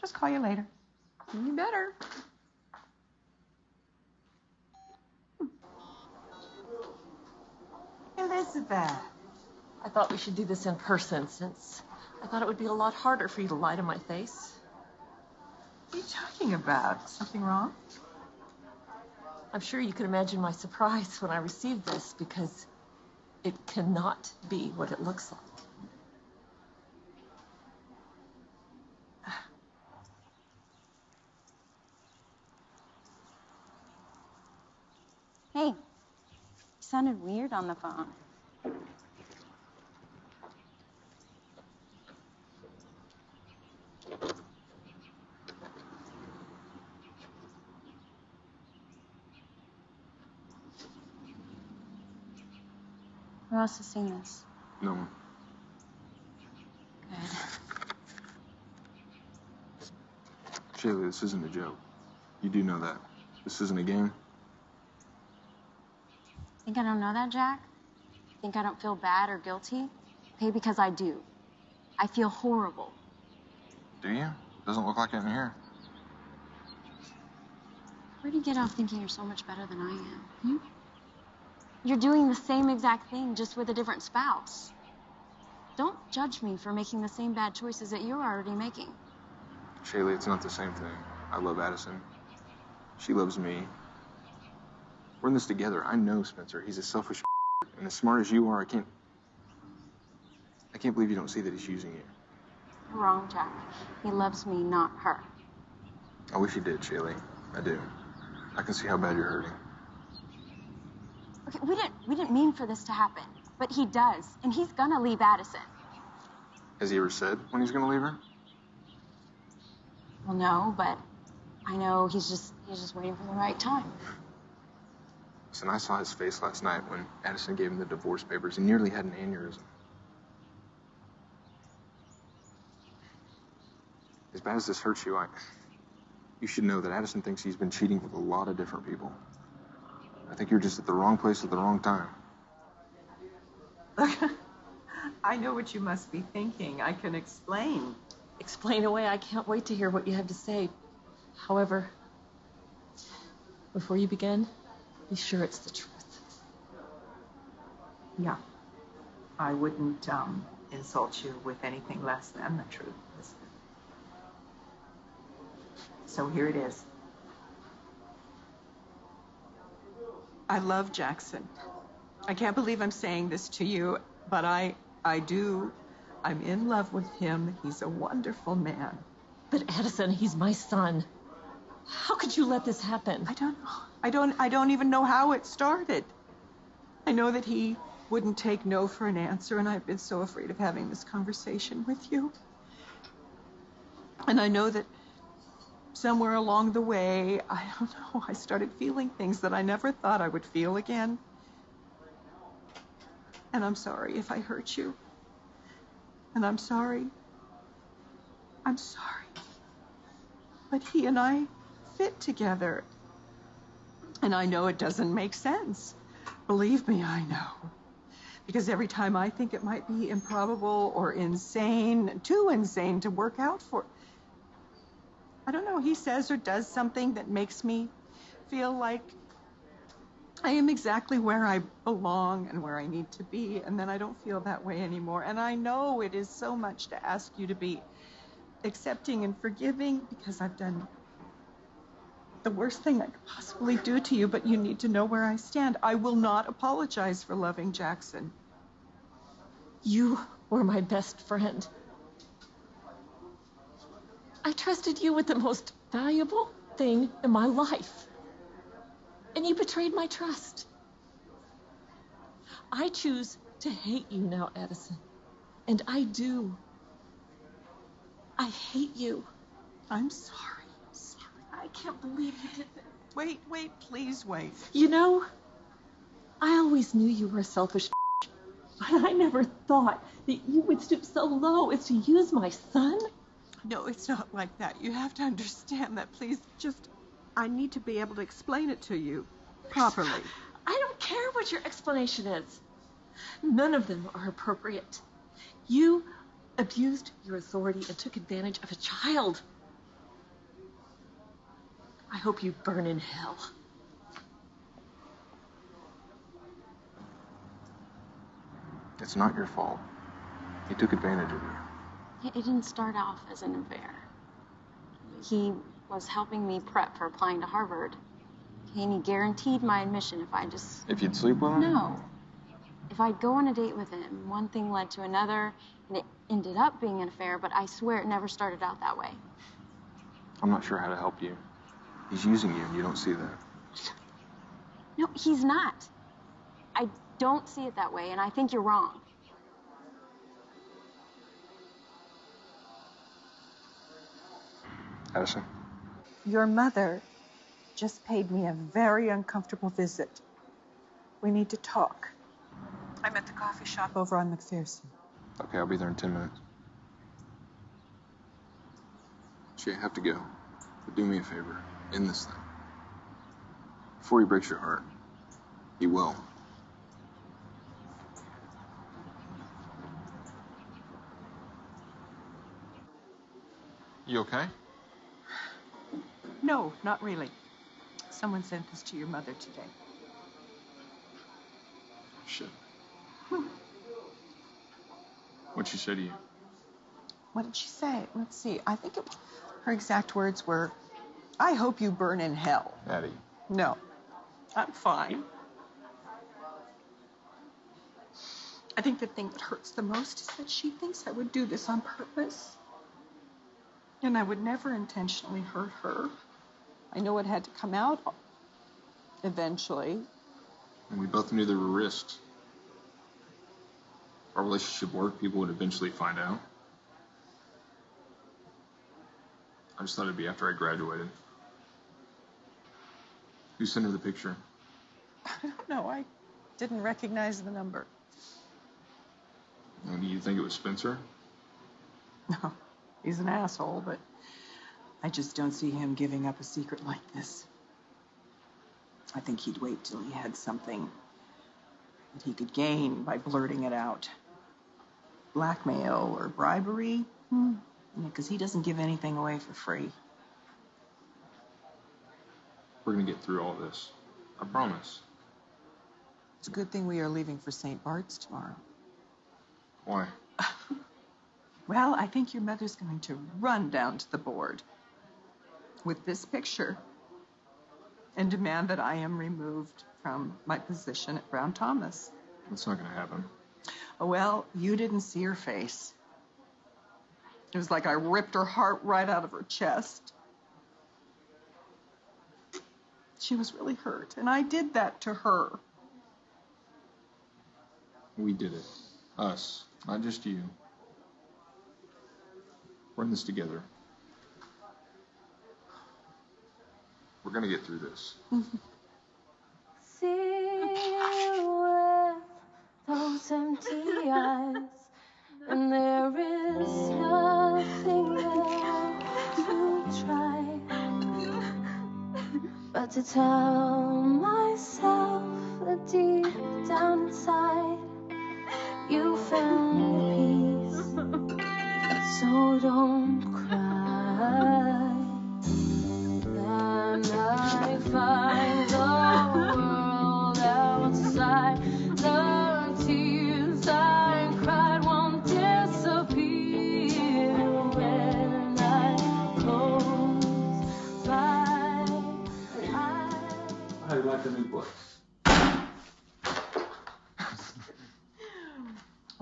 just call you later. You better. Elizabeth. I thought we should do this in person since I thought it would be a lot harder for you to lie to my face. What are you talking about? Something wrong? I'm sure you can imagine my surprise when I received this because it cannot be what it looks like. Hey, you sounded weird on the phone. Who else has seen this? No one. Good. Shayla, this isn't a joke. You do know that. This isn't a game. Think I don't know that, Jack? Think I don't feel bad or guilty? Okay, because I do. I feel horrible. Do you? Doesn't look like it in here. Where do you get off thinking you're so much better than I am? You're doing the same exact thing, just with a different spouse. Don't judge me for making the same bad choices that you're already making. Shayla, it's not the same thing. I love Addison. She loves me. We're in this together. I know Spencer. He's a selfish and as smart as you are, I can't believe you don't see that he's using you. You're wrong, Jack. He loves me, not her. I wish he did, Shayla. I do. I can see how bad you're hurting. Okay, we didn't mean for this to happen, but he does, and he's gonna leave Addison. Has he ever said when he's gonna leave her? Well, no, but I know he's just waiting for the right time. Listen, I saw his face last night when Addison gave him the divorce papers. He nearly had an aneurysm. As bad as this hurts you, you should know that Addison thinks he's been cheating with a lot of different people. I think you're just at the wrong place at the wrong time. I know what you must be thinking. I can explain. Explain away. I can't wait to hear what you have to say. However, before you begin, be sure it's the truth. Yeah. I wouldn't insult you with anything less than the truth. So here it is. I love Jackson. I can't believe I'm saying this to you, but I do. I'm in love with him. He's a wonderful man. But Addison, he's my son. How could you let this happen? I don't know. I don't even know how it started. I know that he wouldn't take no for an answer, and I've been so afraid of having this conversation with you. And I know that somewhere along the way, I don't know, I started feeling things that I never thought I would feel again. And I'm sorry if I hurt you. And I'm sorry. I'm sorry. But he and I fit together. And I know it doesn't make sense. Believe me, I know. Because every time I think it might be improbable or insane, too insane to work out for, I don't know, he says or does something that makes me feel like I am exactly where I belong and where I need to be, and then I don't feel that way anymore. And I know it is so much to ask you to be accepting and forgiving, because I've done the worst thing I could possibly do to you, but you need to know where I stand. I will not apologize for loving Jackson. You were my best friend. I trusted you with the most valuable thing in my life. And you betrayed my trust. I choose to hate you now, Addison. And I do. I hate you. I'm sorry. I can't believe you did that. Wait, please wait. You know, I always knew you were a selfish but I never thought that you would stoop so low as to use my son. No, it's not like that. You have to understand that. Please, I need to be able to explain it to you properly. I don't care what your explanation is. None of them are appropriate. You abused your authority and took advantage of a child. I hope you burn in hell. It's not your fault. He took advantage of you. It didn't start off as an affair. He was helping me prep for applying to Harvard. And he guaranteed my admission if I just... If you'd sleep with him? No. If I'd go on a date with him, one thing led to another, and it ended up being an affair, but I swear it never started out that way. I'm not sure how to help you. He's using you, and you don't see that. No, he's not. I don't see it that way, and I think you're wrong. Addison? Your mother just paid me a very uncomfortable visit. We need to talk. I'm at the coffee shop over on McPherson. Okay, I'll be there in 10 minutes. She, I have to go. But do me a favor. End this thing. Before he breaks your heart. He will. You okay? No, not really. Someone sent this to your mother today. Shit. What'd she say to you? What did she say? Let's see. I think her exact words were, I hope you burn in hell. Addie. No, I'm fine. I think the thing that hurts the most is that she thinks I would do this on purpose. And I would never intentionally hurt her. I know it had to come out eventually. And we both knew there were risks. If our relationship worked, people would eventually find out. I just thought it'd be after I graduated. Who sent her the picture? I don't know. I didn't recognize the number. And do you think it was Spencer? No, he's an asshole, but I just don't see him giving up a secret like this. I think he'd wait till he had something that he could gain by blurting it out. Blackmail or bribery? Because he doesn't give anything away for free. We're gonna get through all this. I promise. It's a good thing we are leaving for St. Bart's tomorrow. Why? Well, I think your mother's going to run down to the board with this picture and demand that I am removed from my position at Brown Thomas. That's not gonna happen. Oh, well, you didn't see her face. It was like I ripped her heart right out of her chest. She was really hurt, and I did that to her. We did it. Us. Not just you. We're in this together. We're gonna get through this. See with those empty eyes, and there is nothing left to try but to tell myself that deep down inside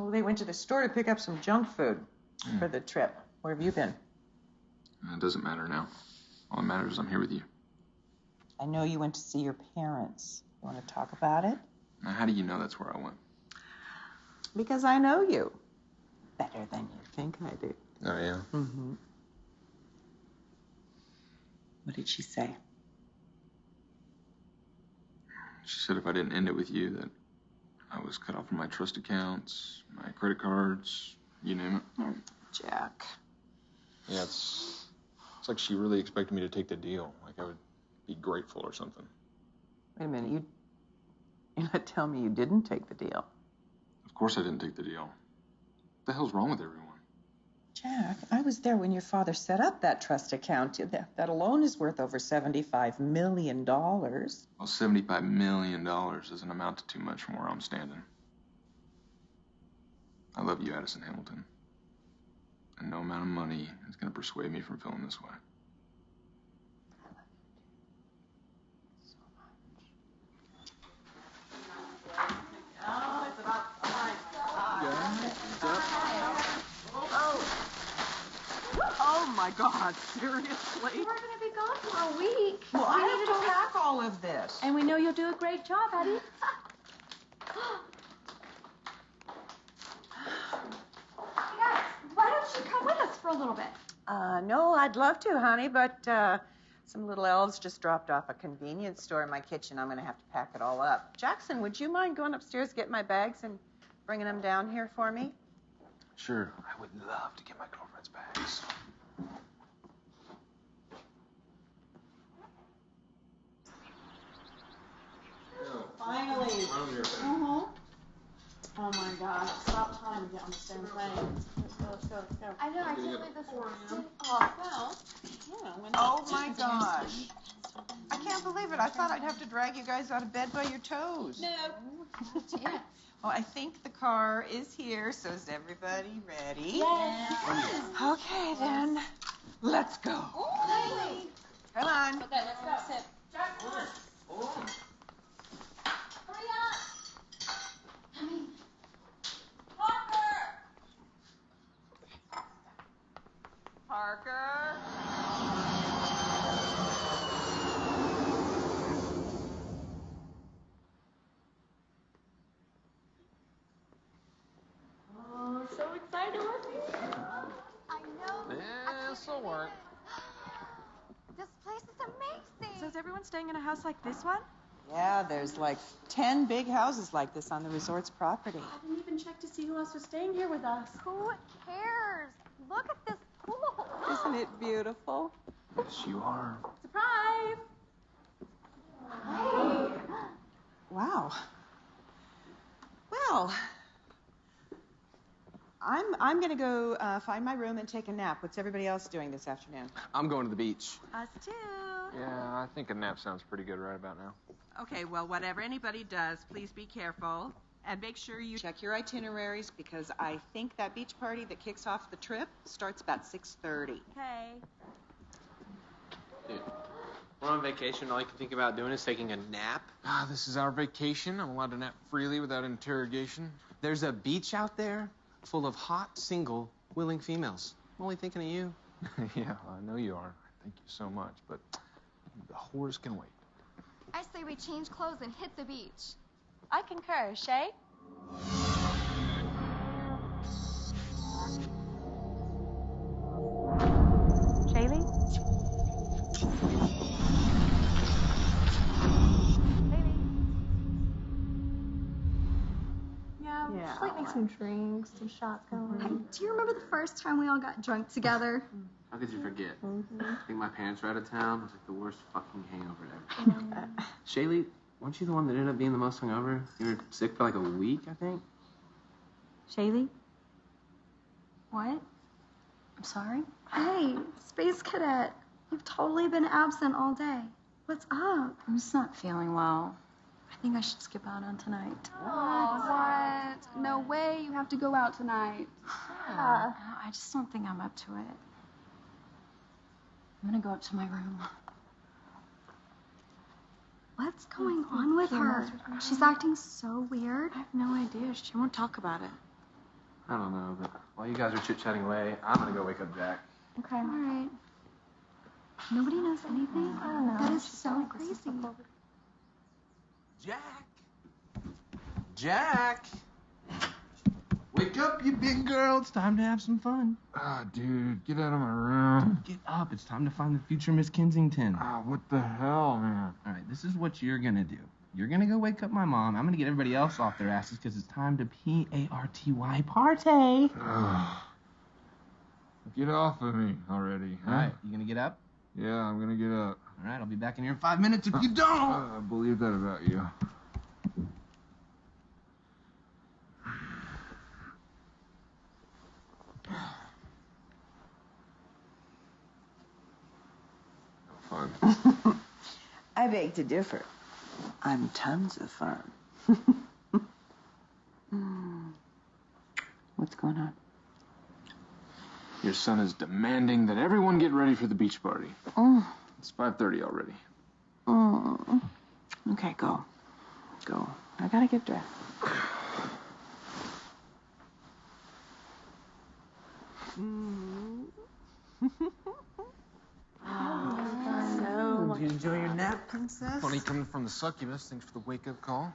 Oh, they went to the store to pick up some junk food for the trip. Where have you been? It doesn't matter now. All that matters is I'm here with you. I know you went to see your parents. You want to talk about it? Now, how do you know that's where I went? Because I know you. Better than you think I do. Oh, yeah? Mm-hmm. What did she say? She said if I didn't end it with you, that I was cut off from my trust accounts, my credit cards, you name it. Oh, Jack. Yeah, it's like she really expected me to take the deal. Like I would be grateful or something. Wait a minute, you're not telling me you didn't take the deal? Of course I didn't take the deal. What the hell's wrong with everyone? Jack, I was there when your father set up that trust account. That alone is worth over $75 million. Well, $75 million doesn't amount to too much from where I'm standing. I love you, Addison Hamilton. And no amount of money is going to persuade me from feeling this way. Oh my God, seriously? We're going to be gone for a week. Well, I have to pack all of this. And we know you'll do a great job, Eddie. Yes, why don't you come with us for a little bit? No, I'd love to, honey, but some little elves just dropped off a convenience store in my kitchen. I'm going to have to pack it all up. Jackson, would you mind going upstairs, getting my bags, and bringing them down here for me? Sure, I would love to get my girlfriend's bags. Finally. Uh-huh. Oh my gosh, it's about time to get on the same plane. Let's go. I know, I can't believe this is Oh my gosh. I can't believe it. I thought I'd have to drag you guys out of bed by your toes. No. Well, I think the car is here, so is everybody ready? Yes. Okay, then. Let's go. Hey. Come on. Okay, let's go. Sit. Jack, come on. Hurry up. Parker. Oh, so excited with you. I know. This'll work. This place is amazing. So is everyone staying in a house like this one? Yeah, there's like 10 big houses like this on the resort's property. I didn't even check to see who else was staying here with us. Who cares? Look at this pool. Isn't it beautiful? Yes, you are. Surprise! Wow. Well, I'm gonna go find my room and take a nap. What's everybody else doing this afternoon? I'm going to the beach. Us too. Yeah, I think a nap sounds pretty good right about now. Okay, well, whatever anybody does, please be careful. And make sure you check your itineraries because I think that beach party that kicks off the trip starts about 6:30. Okay. Dude, we're on vacation. All you can think about doing is taking a nap. Ah, this is our vacation. I'm allowed to nap freely without interrogation. There's a beach out there full of hot, single, willing females. I'm only thinking of you. Yeah, I know you are. Thank you so much, but the whores can wait. I say we change clothes and hit the beach. I concur. Shay? Shaylee? Yeah, just like make some drinks, some shots going. Do you remember the first time we all got drunk together? How could you forget? I think my parents were out of town. It was like the worst fucking hangover ever. Shaylee, weren't you the one that ended up being the most hungover? You were sick for like a week, I think. Shaylee? What? I'm sorry? Hey, Space Cadet, you've totally been absent all day. What's up? I'm just not feeling well. I think I should skip out on tonight. What? No way. You have to go out tonight. Yeah. I just don't think I'm up to it. I'm gonna go up to my room. What's going on with her? She's acting so weird. I have no idea. She won't talk about it. I don't know, but while you guys are chit-chatting away, I'm gonna go wake up Jack. Okay. All right. Nobody knows anything? I don't know. That is so crazy. Jack! Jack! Wake up, you big girl. It's time to have some fun. Ah, dude, get out of my room. Get up. It's time to find the future Miss Kensington. Ah, what the hell, man? All right, this is what you're gonna do. You're gonna go wake up my mom. I'm gonna get everybody else off their asses because it's time to P-A-R-T-Y party. Get off of me already, huh? All right, you gonna get up? Yeah, I'm gonna get up. All right, I'll be back in here in 5 minutes if you don't. I believe that about you. Fun. I beg to differ. I'm tons of fun. What's going on? Your son is demanding that everyone get ready for the beach party. Oh. It's 5:30 already. Oh. Okay, go. Go. I gotta get dressed. Did you enjoy your nap, princess? Funny coming from the succubus. Thanks for the wake-up call.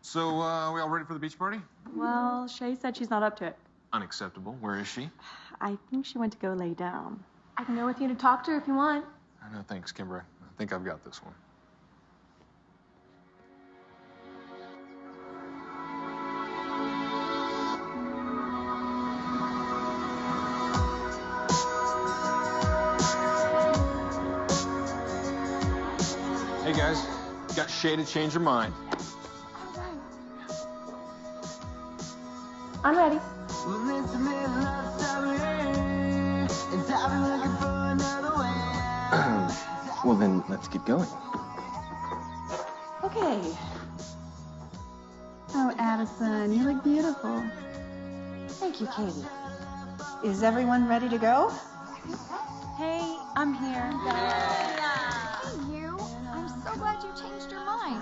So, we all ready for the beach party? Well, Shay said she's not up to it. Unacceptable. Where is she? I think she went to go lay down. I can go with you to talk to her if you want. No, thanks, Kimber. I think I've got this one. Hey, guys. Got Shay to change her mind. I'm ready. Well, then, let's get going. Okay. Oh, Addison, you look beautiful. Thank you, Katie. Is everyone ready to go? Hey, I'm here. Hey, you. I'm so glad you changed your mind.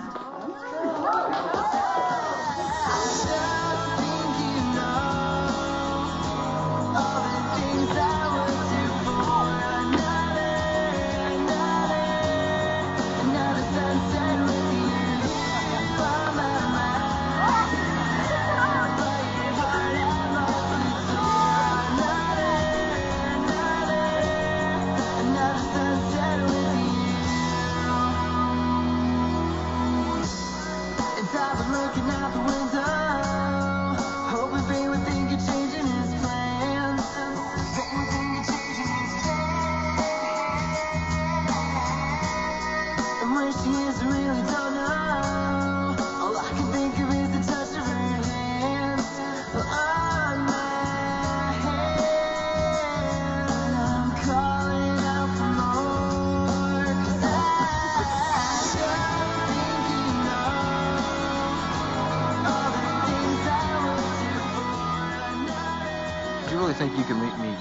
Think you can make me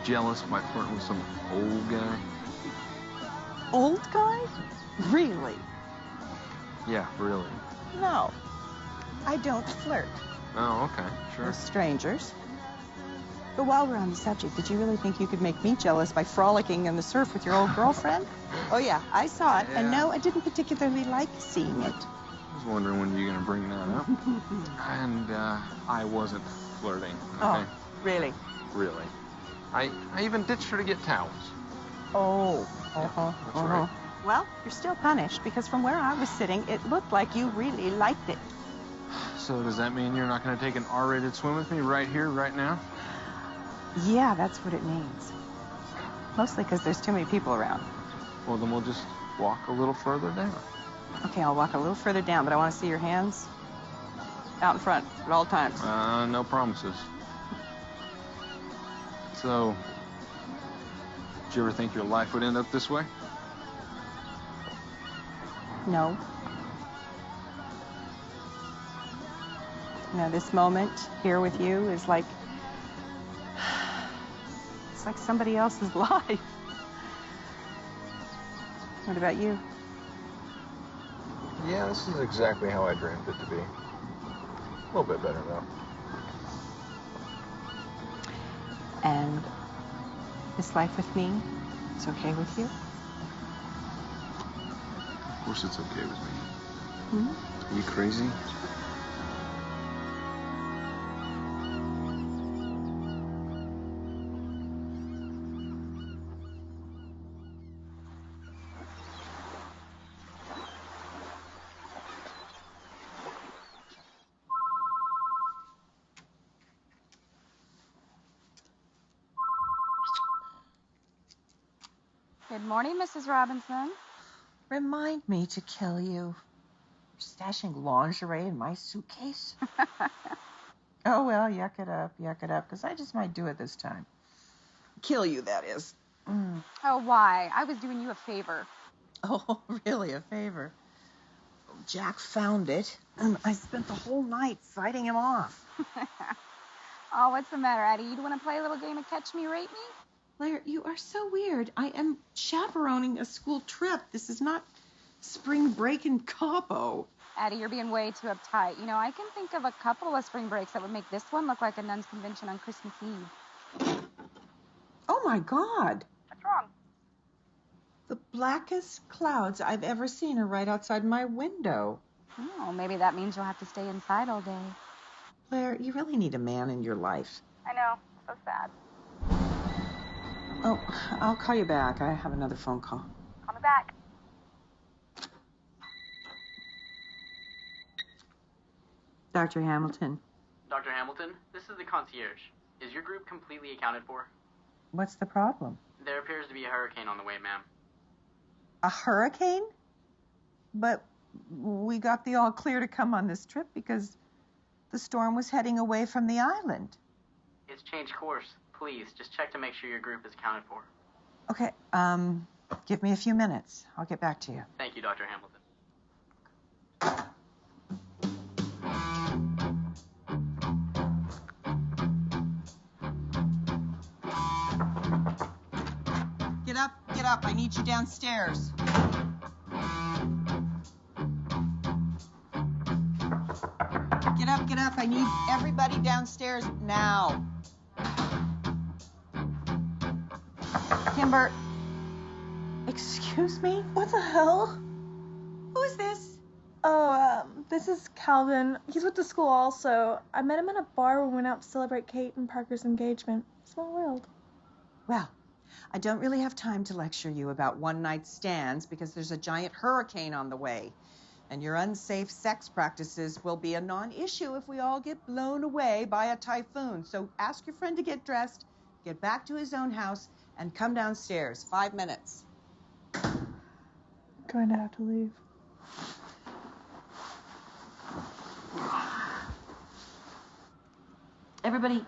jealous by flirting with some old guy? Old guy? Really? Yeah, really. No. I don't flirt Oh, okay, sure. with strangers. But while we're on the subject, did you really think you could make me jealous by frolicking in the surf with your old girlfriend? Oh, yeah, I saw it. And no, I didn't particularly like seeing it. I was wondering when you were going to bring that up. And I wasn't flirting, okay? Oh, really? Really. I even ditched her to get towels. Oh, That's right. Well, you're still punished because from where I was sitting, it looked like you really liked it. So does that mean you're not going to take an R-rated swim with me right here, right now? Yeah, that's what it means. Mostly because there's too many people around. Well, then we'll just walk a little further down. Okay, I'll walk a little further down, but I want to see your hands out in front at all times. No promises. So, did you ever think your life would end up this way? No. No, this moment here with you is like... It's like somebody else's life. What about you? Yeah, this is exactly how I dreamed it to be. A little bit better, though. And this life with me is okay with you? Of course it's okay with me. Hmm? Are you crazy? Good morning, Mrs. Robinson. Remind me to kill you. You're stashing lingerie in my suitcase? Oh, well, yuck it up, because I just might do it this time. Kill you, that is. Oh, why? I was doing you a favor. Oh, really, a favor? Jack found it, and I spent the whole night fighting him off. Oh, what's the matter, Addie? You want to play a little game of Catch Me, Rate Me? Blair, you are so weird. I am chaperoning a school trip. This is not spring break in Cabo. Addie, you're being way too uptight. You know, I can think of a couple of spring breaks that would make this one look like a nun's convention on Christmas Eve. Oh, my God. What's wrong? The blackest clouds I've ever seen are right outside my window. Oh, maybe that means you'll have to stay inside all day. Blair, you really need a man in your life. I know. So sad. Oh, I'll call you back. I have another phone call. Call me back. Dr. Hamilton, Dr. Hamilton, this is the concierge. Is your group completely accounted for? what's the problem? There appears to be a hurricane on the way, ma'am. A hurricane? But we got the all clear to come on this trip because the storm was heading away from the island. It's changed course. Please, just check to make sure your group is accounted for. Okay, give me a few minutes. I'll get back to you. Thank you, Dr. Hamilton. Get up. I need you downstairs. Get up. I need everybody downstairs now. Kimber. Excuse me? What the hell? Who is this? Oh, this is Calvin. He's with the school also. I met him at a bar when we went out to celebrate Kate and Parker's engagement. Small world. Well, I don't really have time to lecture you about one-night stands because there's a giant hurricane on the way. And your unsafe sex practices will be a non-issue if we all get blown away by a typhoon. So ask your friend to get dressed, get back to his own house, and come downstairs. 5 minutes. Going to have to leave. Everybody,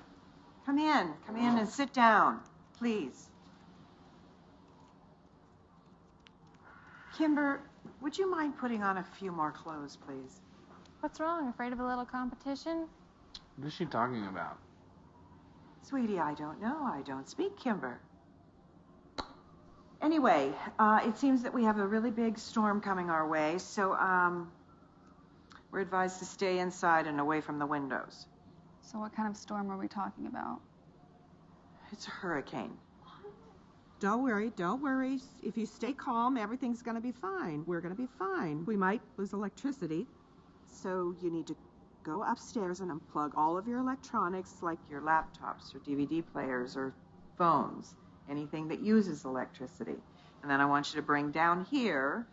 come in and sit down, please. Kimber, would you mind putting on a few more clothes, please? What's wrong? Afraid of a little competition? What is she talking about? Sweetie, I don't know. I don't speak Kimber. Anyway, it seems that we have a really big storm coming our way, so we're advised to stay inside and away from the windows. So what kind of storm are we talking about? It's a hurricane. Don't worry. If you stay calm, everything's gonna be fine. We're gonna be fine. We might lose electricity, so you need to go upstairs and unplug all of your electronics, like your laptops or DVD players or phones, anything that uses electricity. And then I want you to bring down here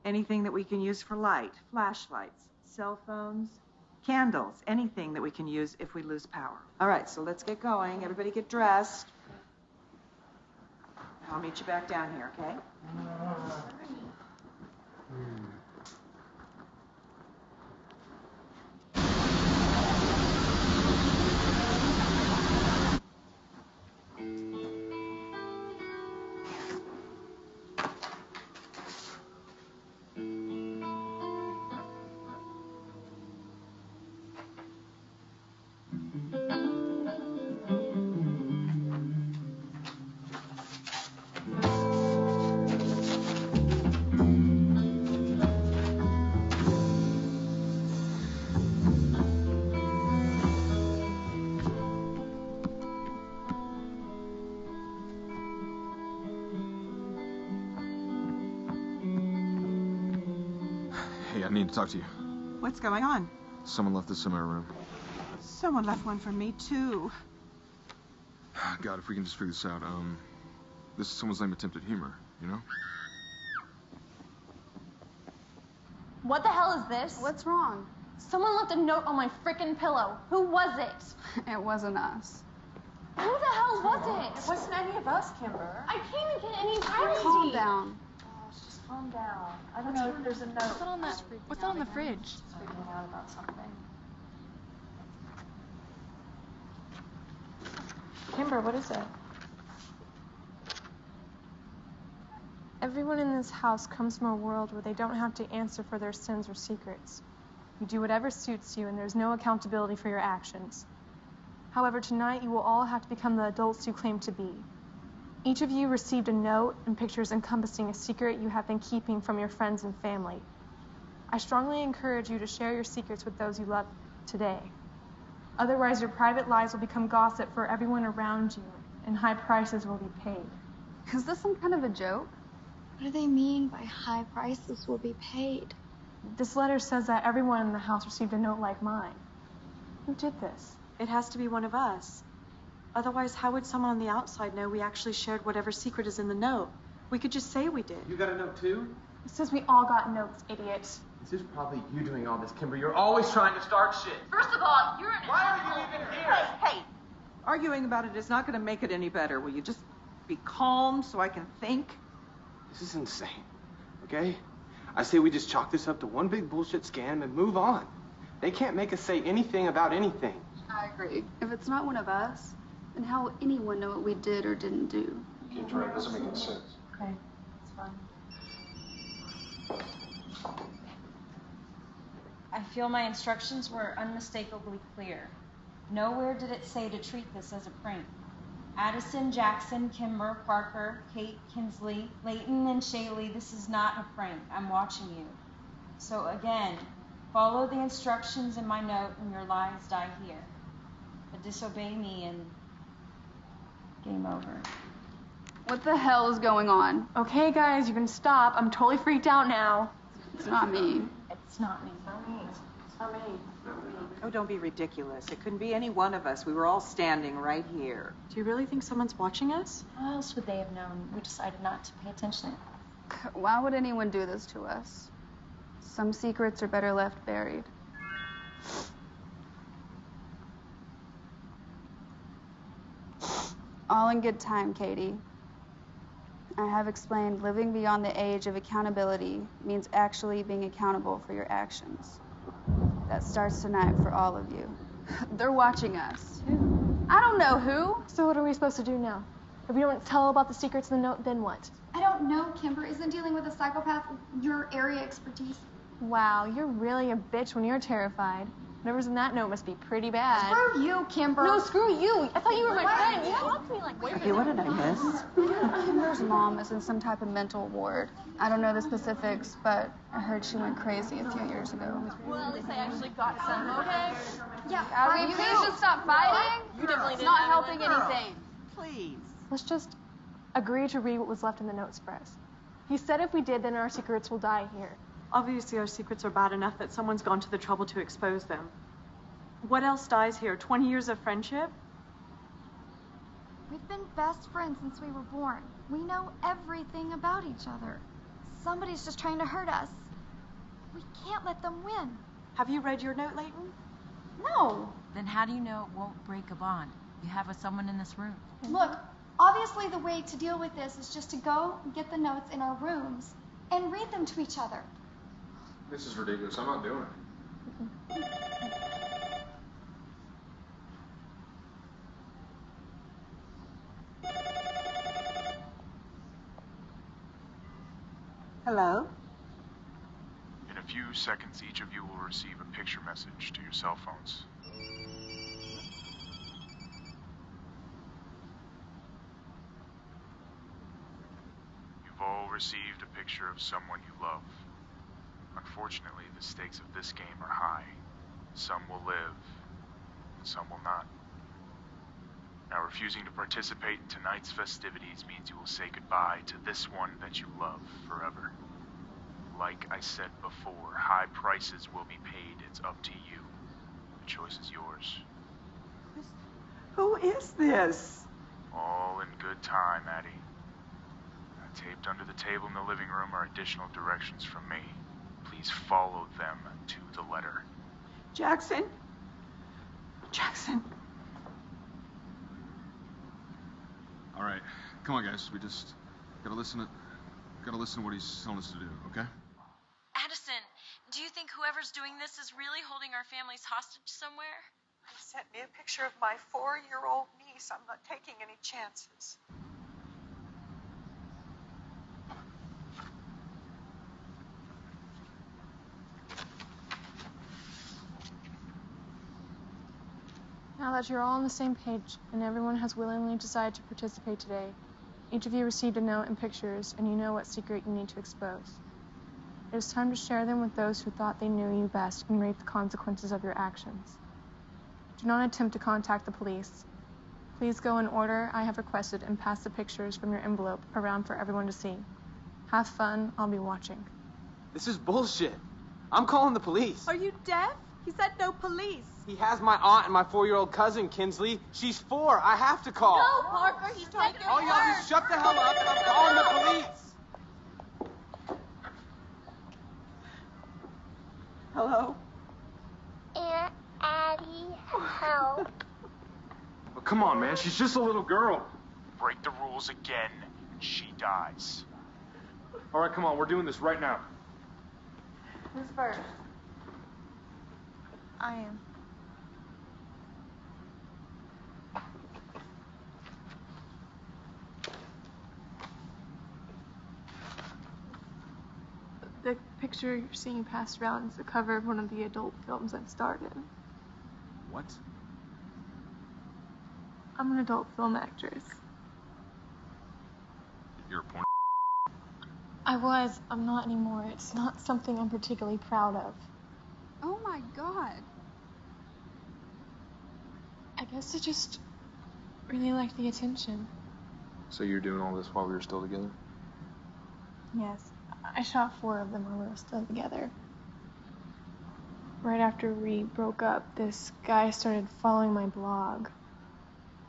anything that we can use for light, flashlights, cell phones, candles, anything that we can use if we lose power. All right, so let's get going. Everybody get dressed. I'll meet you back down here, okay? I need to talk to you. What's going on? Someone left this in my room. Someone left one for me, too. God, if we can just figure this out. This is someone's lame attempt at humor, you know? What the hell is this? What's wrong? Someone left a note on my frickin' pillow. Who was it? It wasn't us. Who the hell was it? It wasn't any of us, Kimber. I can't even get any privacy. Calm down. Just calm down. I don't know if there's a note. What's on the fridge? Just freaking out about something. Kimber, what is it? Everyone in this house comes from a world where they don't have to answer for their sins or secrets. You do whatever suits you, and there's no accountability for your actions. However, tonight you will all have to become the adults you claim to be. Each of you received a note and pictures encompassing a secret you have been keeping from your friends and family. I strongly encourage you to share your secrets with those you love today. Otherwise, your private lives will become gossip for everyone around you, and high prices will be paid. Is this some kind of a joke? What do they mean by high prices will be paid? This letter says that everyone in the house received a note like mine. Who did this? It has to be one of us. Otherwise, how would someone on the outside know we actually shared whatever secret is in the note? We could just say we did. You got a note too? It says we all got notes, idiot. This is probably you doing all this, Kimber. You're always trying to start shit. First of all, you're an Why are you even here? Hey, arguing about it is not going to make it any better. Will you just be calm so I can think? This is insane, okay? I say we just chalk this up to one big bullshit scam and move on. They can't make us say anything about anything. I agree. If it's not one of us, then how will anyone know what we did or didn't do? Kid's right, doesn't make any sense. Okay, that's fine. I feel my instructions were unmistakably clear. Nowhere did it say to treat this as a prank. Addison, Jackson, Kimber, Parker, Kate, Kinsley, Layton, and Shaylee, this is not a prank. I'm watching you. So again, follow the instructions in my note and your lives die here. But disobey me and game over. What the hell is going on? Okay, guys, you can stop. I'm totally freaked out now. It's not me. It's not me. It's not me. It's not me. Oh, don't be ridiculous. It couldn't be any one of us. We were all standing right here. Do you really think someone's watching us? How else would they have known? We decided not to pay attention. Why would anyone do this to us? Some secrets are better left buried. All in good time, Katie. I have explained living beyond the age of accountability means actually being accountable for your actions. That starts tonight for all of you. They're watching us. Who? I don't know who. So what are we supposed to do now? If we don't tell about the secrets in the note, then what? I don't know, Kimber. Isn't dealing with a psychopath your area expertise? Wow, you're really a bitch when you're terrified. Whatever's in that note must be pretty bad. Screw you, Kimber. No, screw you. I thought you were my friend. You talked to me like Hey, what did I miss? Kimber's mom is in some type of mental ward. I don't know the specifics, but I heard she went crazy a few years ago. Well, at least I actually got some, okay? Yeah, You guys just stop fighting? You definitely It's didn't not have helping it. anything. Please. Let's just agree to read what was left in the notes for us. He said if we did, then our secrets will die here. Obviously, our secrets are bad enough that someone's gone to the trouble to expose them. What else dies here? 20 years of friendship? We've been best friends since we were born. We know everything about each other. Somebody's just trying to hurt us. We can't let them win. Have you read your note, Layton? No. Then how do you know it won't break a bond you have with someone in this room? Look, obviously the way to deal with this is just to go and get the notes in our rooms and read them to each other. This is ridiculous. I'm not doing it. Hello? In a few seconds, each of you will receive a picture message to your cell phones. You've all received a picture of someone you love. Unfortunately, the stakes of this game are high. Some will live, and some will not. Now, refusing to participate in tonight's festivities means you will say goodbye to this one that you love forever. Like I said before, high prices will be paid. It's up to you. The choice is yours. Who is this? All in good time, Addie. Taped under the table in the living room are additional directions from me. Please follow them to the letter. Jackson? Jackson. All right, come on, guys. We just gotta listen to what he's telling us to do, okay? Addison, do you think whoever's doing this is really holding our families hostage somewhere? He sent me a picture of my 4-year-old niece. I'm not taking any chances. Now that you're all on the same page and everyone has willingly decided to participate today, each of you received a note and pictures, and you know what secret you need to expose. It is time to share them with those who thought they knew you best and reap the consequences of your actions. Do not attempt to contact the police. Please go in order I have requested and pass the pictures from your envelope around for everyone to see. Have fun. I'll be watching. This is bullshit. I'm calling the police. Are you deaf? He said no police. He has my aunt and my 4-year-old cousin, Kinsley. She's 4. I have to call. No, Parker, he's taking her All y'all just shut the hell up and I'm calling the police. Hello? Aunt Addie, help. Oh, come on, man. She's just a little girl. Break the rules again, and she dies. All right, come on. We're doing this right now. Who's first? I am. The picture you're seeing passed around is the cover of one of the adult films I've starred in. What? I'm an adult film actress. You're a porn. I was. I'm not anymore. It's not something I'm particularly proud of. Oh my God. I guess I just really like the attention. So you're doing all this while we were still together? Yes. I shot 4 of them while we were still together. Right after we broke up, this guy started following my blog,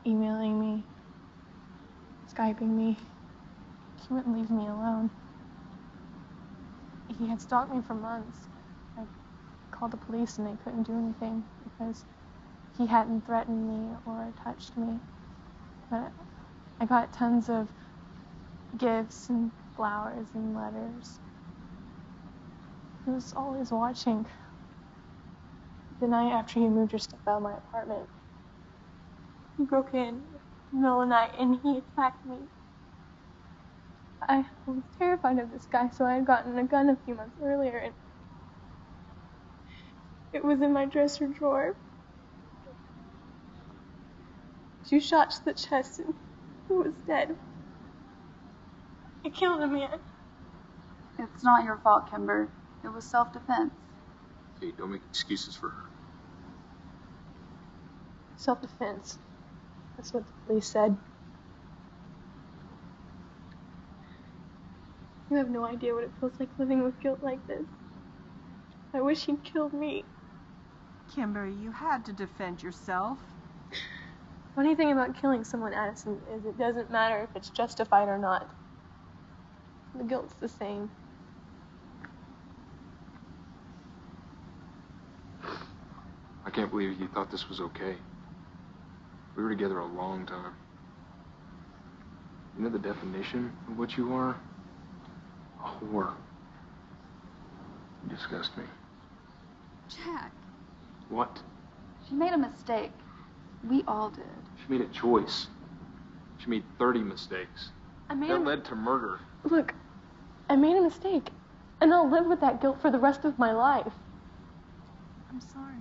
emailing me, Skyping me. He wouldn't leave me alone. He had stalked me for months. I called the police and they couldn't do anything because he hadn't threatened me or touched me. But I got tons of gifts and flowers and letters. He was always watching. The night after he moved your stuff out of my apartment, he broke in the middle of the night and he attacked me. I was terrified of this guy, so I had gotten a gun a few months earlier, and it was in my dresser drawer. 2 shots to the chest, and he was dead. I killed a man. It's not your fault, Kimber. It was self-defense. Hey, don't make excuses for her. Self-defense. That's what the police said. You have no idea what it feels like living with guilt like this. I wish he'd killed me. Kimber, you had to defend yourself. Funny thing about killing someone, Addison, is it doesn't matter if it's justified or not. The guilt's the same. I can't believe you thought this was okay. We were together a long time. You know the definition of what you are? A whore. You disgust me. Jack, What? she made a mistake. We all did. She made a choice. She made 30 mistakes. That led to murder. Look, I made a mistake, and I'll live with that guilt for the rest of my life. I'm sorry.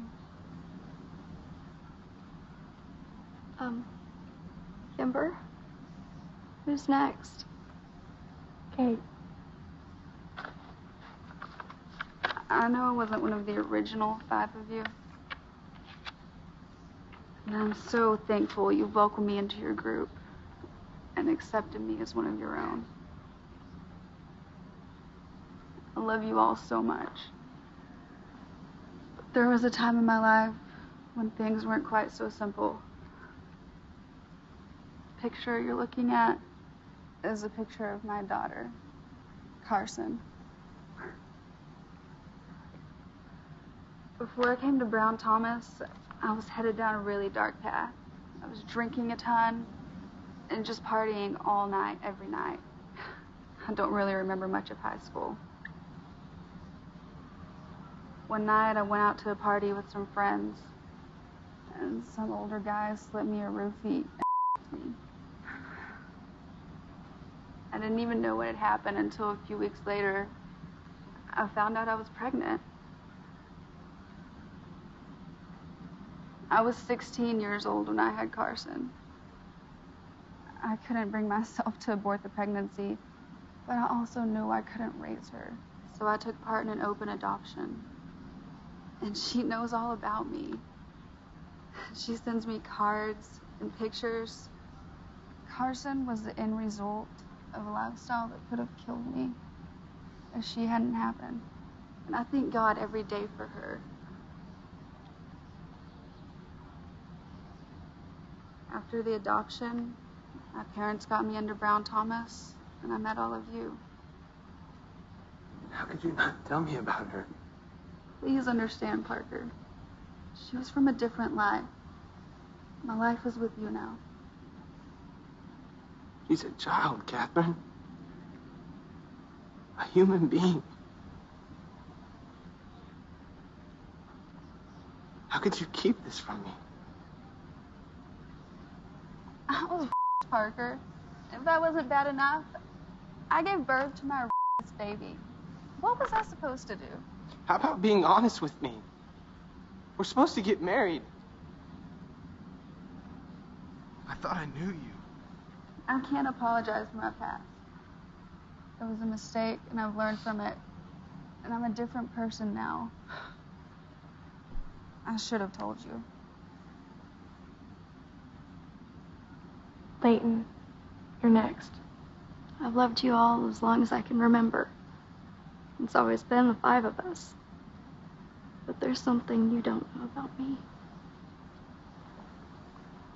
Kimber? Who's next? Kate. I know I wasn't one of the original 5 of you. And I'm so thankful you welcomed me into your group and accepted me as one of your own. I love you all so much. But there was a time in my life when things weren't quite so simple. The picture you're looking at is a picture of my daughter, Carson. Before I came to Brown Thomas, I was headed down a really dark path. I was drinking a ton and just partying all night, every night. I don't really remember much of high school. One night I went out to a party with some friends, and some older guy slipped me a roofie and me. I didn't even know what had happened until a few weeks later. I found out I was pregnant. I was 16 years old when I had Carson. I couldn't bring myself to abort the pregnancy, but I also knew I couldn't raise her. So I took part in an open adoption. And she knows all about me. She sends me cards and pictures. Carson was the end result of a lifestyle that could have killed me if she hadn't happened. And I thank God every day for her. After the adoption, my parents got me into Brown Thomas, and I met all of you. How could you not tell me about her? Please understand, Parker. She was from a different life. My life is with you now. She's a child, Catherine. A human being. How could you keep this from me? I was Parker. If that wasn't bad enough, I gave birth to my baby. What was I supposed to do? How about being honest with me? We're supposed to get married. I thought I knew you. I can't apologize for my past. It was a mistake, and I've learned from it. And I'm a different person now. I should have told you. Leighton, you're next. I've loved you all as long as I can remember. It's always been the 5 of us. But there's something you don't know about me.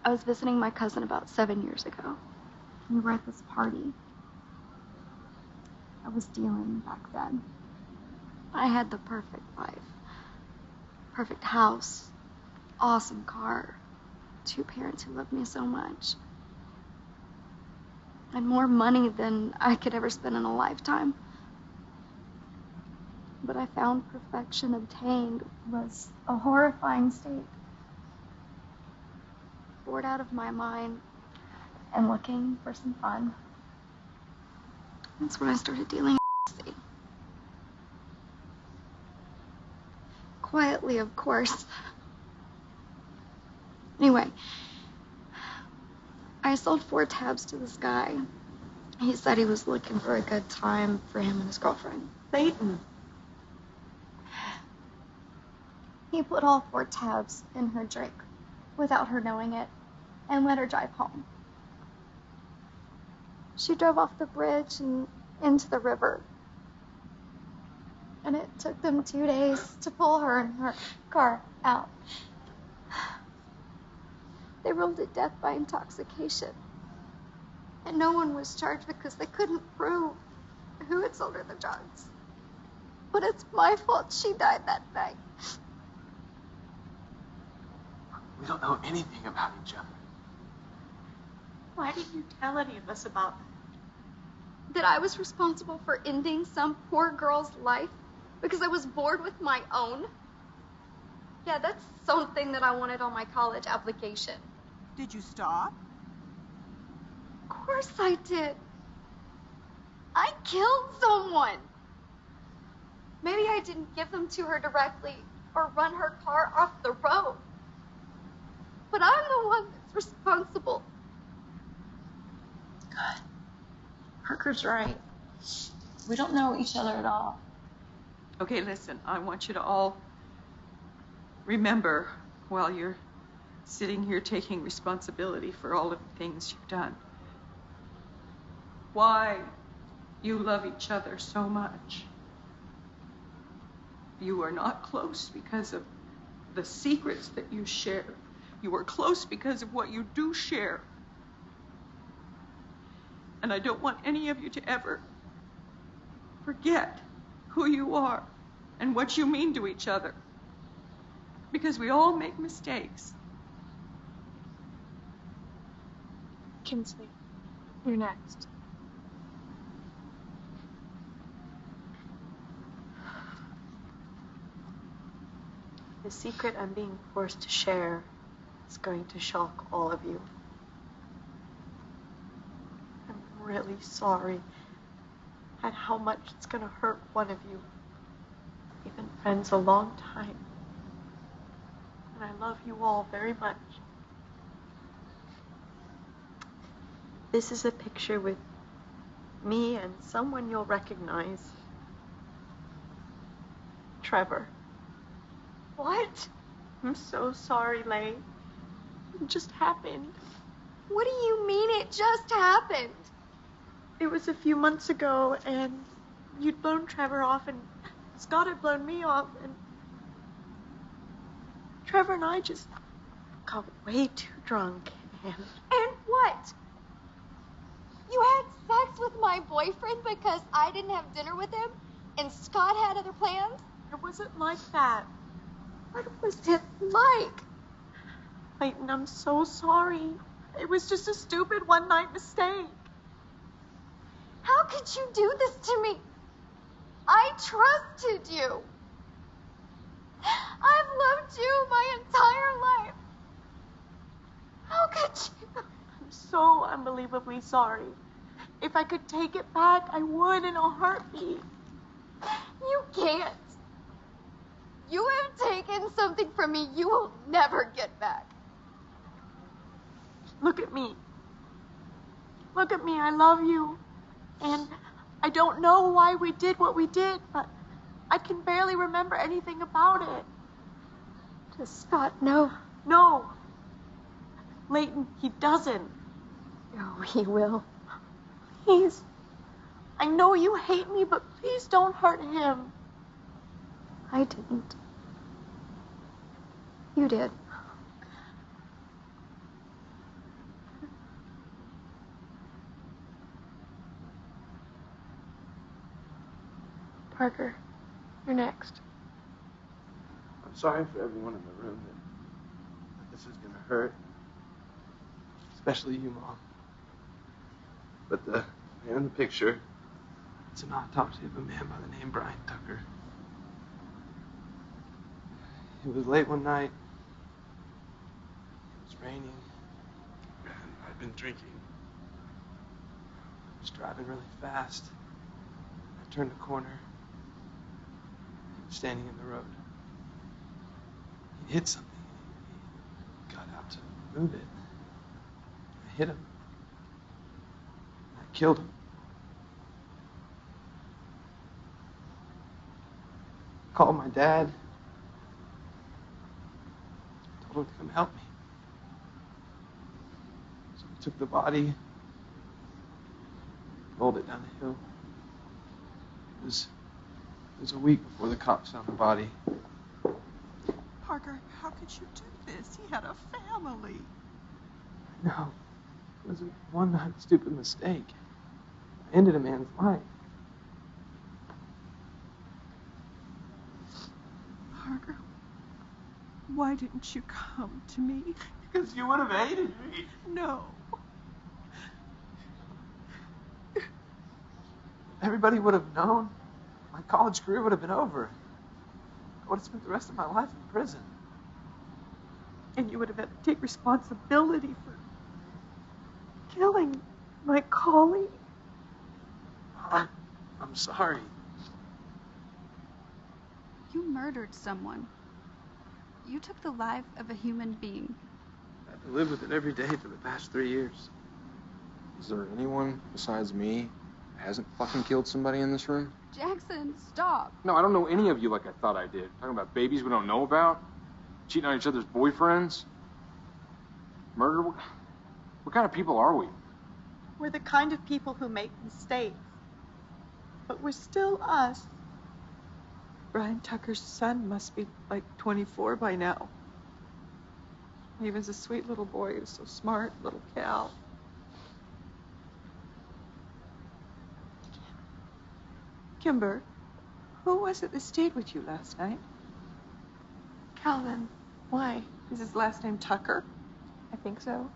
I was visiting my cousin about 7 years ago. We were at this party. I was dealing back then. I had the perfect life. Perfect house. Awesome car. 2 parents who loved me so much. And more money than I could ever spend in a lifetime. But I found perfection obtained was a horrifying state. Bored out of my mind and looking for some fun. That's when I started dealing with quietly, of course. Anyway, I sold 4 tabs to this guy. He said he was looking for a good time for him and his girlfriend. Leighton. He put all 4 tabs in her drink without her knowing it and let her drive home. She drove off the bridge and into the river. And it took them 2 days to pull her and her car out. They ruled it death by intoxication. And no one was charged because they couldn't prove who had sold her the drugs. But it's my fault she died that night. We don't know anything about each other. Why didn't you tell any of us about That I was responsible for ending some poor girl's life because I was bored with my own? Yeah, that's something that I wanted on my college application. Did you stop? Of course I did. I killed someone. Maybe I didn't give them to her directly or run her car off the road. But I'm the one that's responsible. God. Parker's right. We don't know each other at all. Okay, listen, I want you to all remember while you're sitting here taking responsibility for all of the things you've done, why you love each other so much. You are not close because of the secrets that you share. You are close because of what you do share. And I don't want any of you to ever forget who you are and what you mean to each other. Because we all make mistakes. Kinsley, you're next. The secret I'm being forced to share is going to shock all of you. I'm really sorry at how much it's going to hurt one of you. We've been friends a long time. And I love you all very much. This is a picture with me and someone you'll recognize. Trevor. What? I'm so sorry, Lay. It just happened. What do you mean it just happened? It was a few months ago, and you'd blown Trevor off, and Scott had blown me off, and Trevor and I just got way too drunk, and what? You had sex with my boyfriend because I didn't have dinner with him, and Scott had other plans? It wasn't like that. What was it like? Clayton, I'm so sorry. It was just a stupid one-night mistake. How could you do this to me? I trusted you. I've loved you my entire life. How could you? I'm so unbelievably sorry. If I could take it back, I would in a heartbeat. You can't. You have taken something from me you will never get back. Look at me. Look at me. I love you. And I don't know why we did what we did, but I can barely remember anything about it. Does Scott know? No. Leighton, he doesn't. Oh, he will. Please. I know you hate me, but please don't hurt him. I didn't. You did. Parker, you're next. I'm sorry for everyone in the room that this is going to hurt. Especially you, Mom. But the man in the picture, it's an autopsy of a man by the name Brian Tucker. It was late one night. It was raining. And I'd been drinking. I was driving really fast. I turned a corner. He was standing in the road. He hit something. He got out to move it. I hit him. I killed him. I called my dad. Told him to come help me. So we took the body, rolled it down the hill. It was a week before the cops found the body. Parker, how could you do this? He had a family. No, it was a one-night stupid mistake. I ended a man's life. Parker, why didn't you come to me? Because you would have hated me. No. Everybody would have known. My college career would have been over. I would have spent the rest of my life in prison. And you would have had to take responsibility for killing my colleague. I'm sorry. You murdered someone. You took the life of a human being. I had to live with it every day for the past 3 years. Is there anyone besides me who hasn't fucking killed somebody in this room? Jackson, stop. No, I don't know any of you like I thought I did. Talking about babies we don't know about? Cheating on each other's boyfriends? Murder? What kind of people are we? We're the kind of people who make mistakes. But we're still us. Brian Tucker's son must be like 24 by now. He was a sweet little boy. He was so smart, little Cal. Kimber, who was it that stayed with you last night? Calvin. Why? Is his last name Tucker? I think so.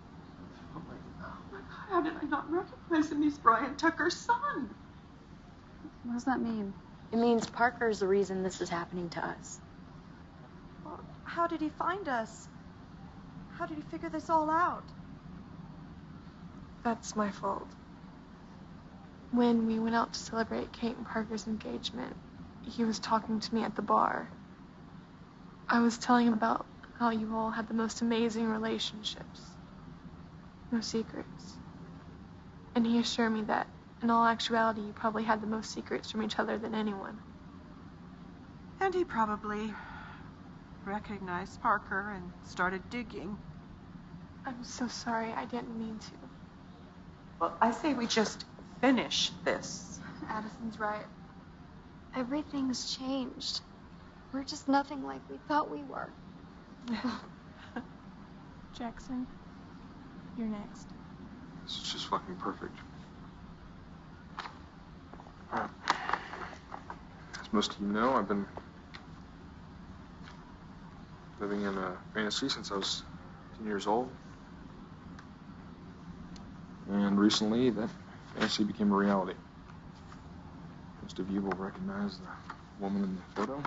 Oh my God, how did I not recognize him? He's Brian Tucker's son. What does that mean? It means Parker's the reason this is happening to us. Well, how did he find us? How did he figure this all out? That's my fault. When we went out to celebrate Kate and Parker's engagement, he was talking to me at the bar. I was telling him about how you all had the most amazing relationships. No secrets. And he assured me that, in all actuality, you probably had the most secrets from each other than anyone. And he probably recognized Parker and started digging. I'm so sorry. I didn't mean to. Well, I say we just finish this. Addison's right. Everything's changed. We're just nothing like we thought we were. Jackson, you're next. This is just fucking perfect. Alright. As most of you know, I've been living in a fantasy since I was 10 years old. And recently, that fantasy became a reality. Most of you will recognize the woman in the photo.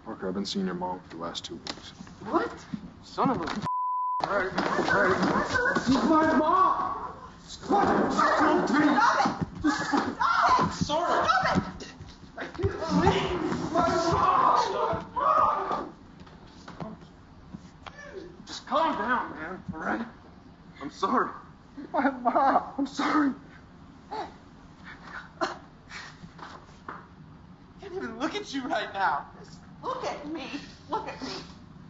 Parker, I've been seeing your mom for the last 2 weeks. What? Son of a... Alright. She's my mom! What? Stop it! Stop it! Sorry. Stop it! I can't believe my mom! Just calm down, man, alright? I'm sorry. My mom! I'm sorry. I can't even look at you right now. Just look at me. Look at me.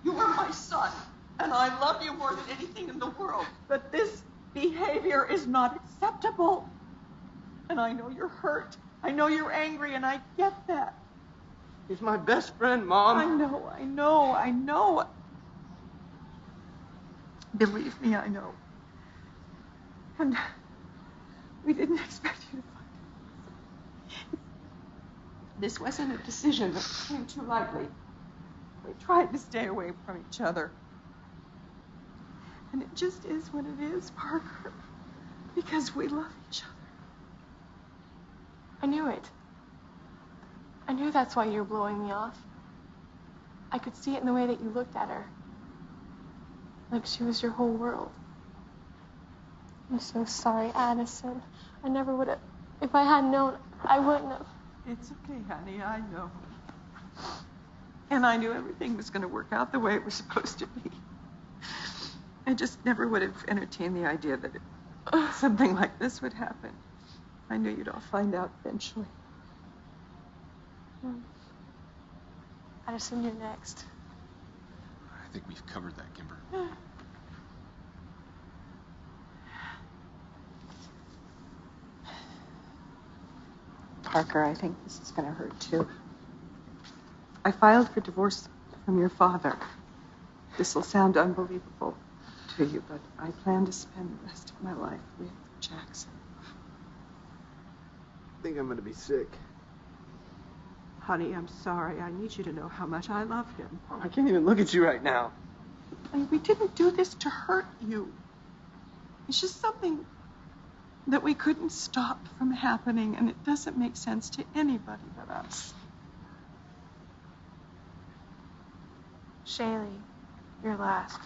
You are my son, and I love you more than anything in the world. But this behavior is not acceptable. And I know you're hurt. I know you're angry, and I get that. He's my best friend, Mom. I know. Believe me, I know. And we didn't expect you to find it. This wasn't a decision that came too lightly. We tried to stay away from each other. And it just is what it is, Parker. Because we love each other. I knew it. I knew that's why you were blowing me off. I could see it in the way that you looked at her. Like she was your whole world. I'm so sorry, Addison. I never would have... If I had known, I wouldn't have... It's okay, honey, I know. And I knew everything was going to work out the way it was supposed to be. I just never would have entertained the idea that something like this would happen. I knew you'd all find out eventually. Addison, you're next. I think we've covered that, Kimber. Parker, I think this is going to hurt too. I filed for divorce from your father. This will sound unbelievable to you, but I plan to spend the rest of my life with Jackson. I think I'm going to be sick. Honey, I'm sorry. I need you to know how much I love him. I can't even look at you right now. And we didn't do this to hurt you. It's just something that we couldn't stop from happening, and it doesn't make sense to anybody but us. Shaylee, you're last.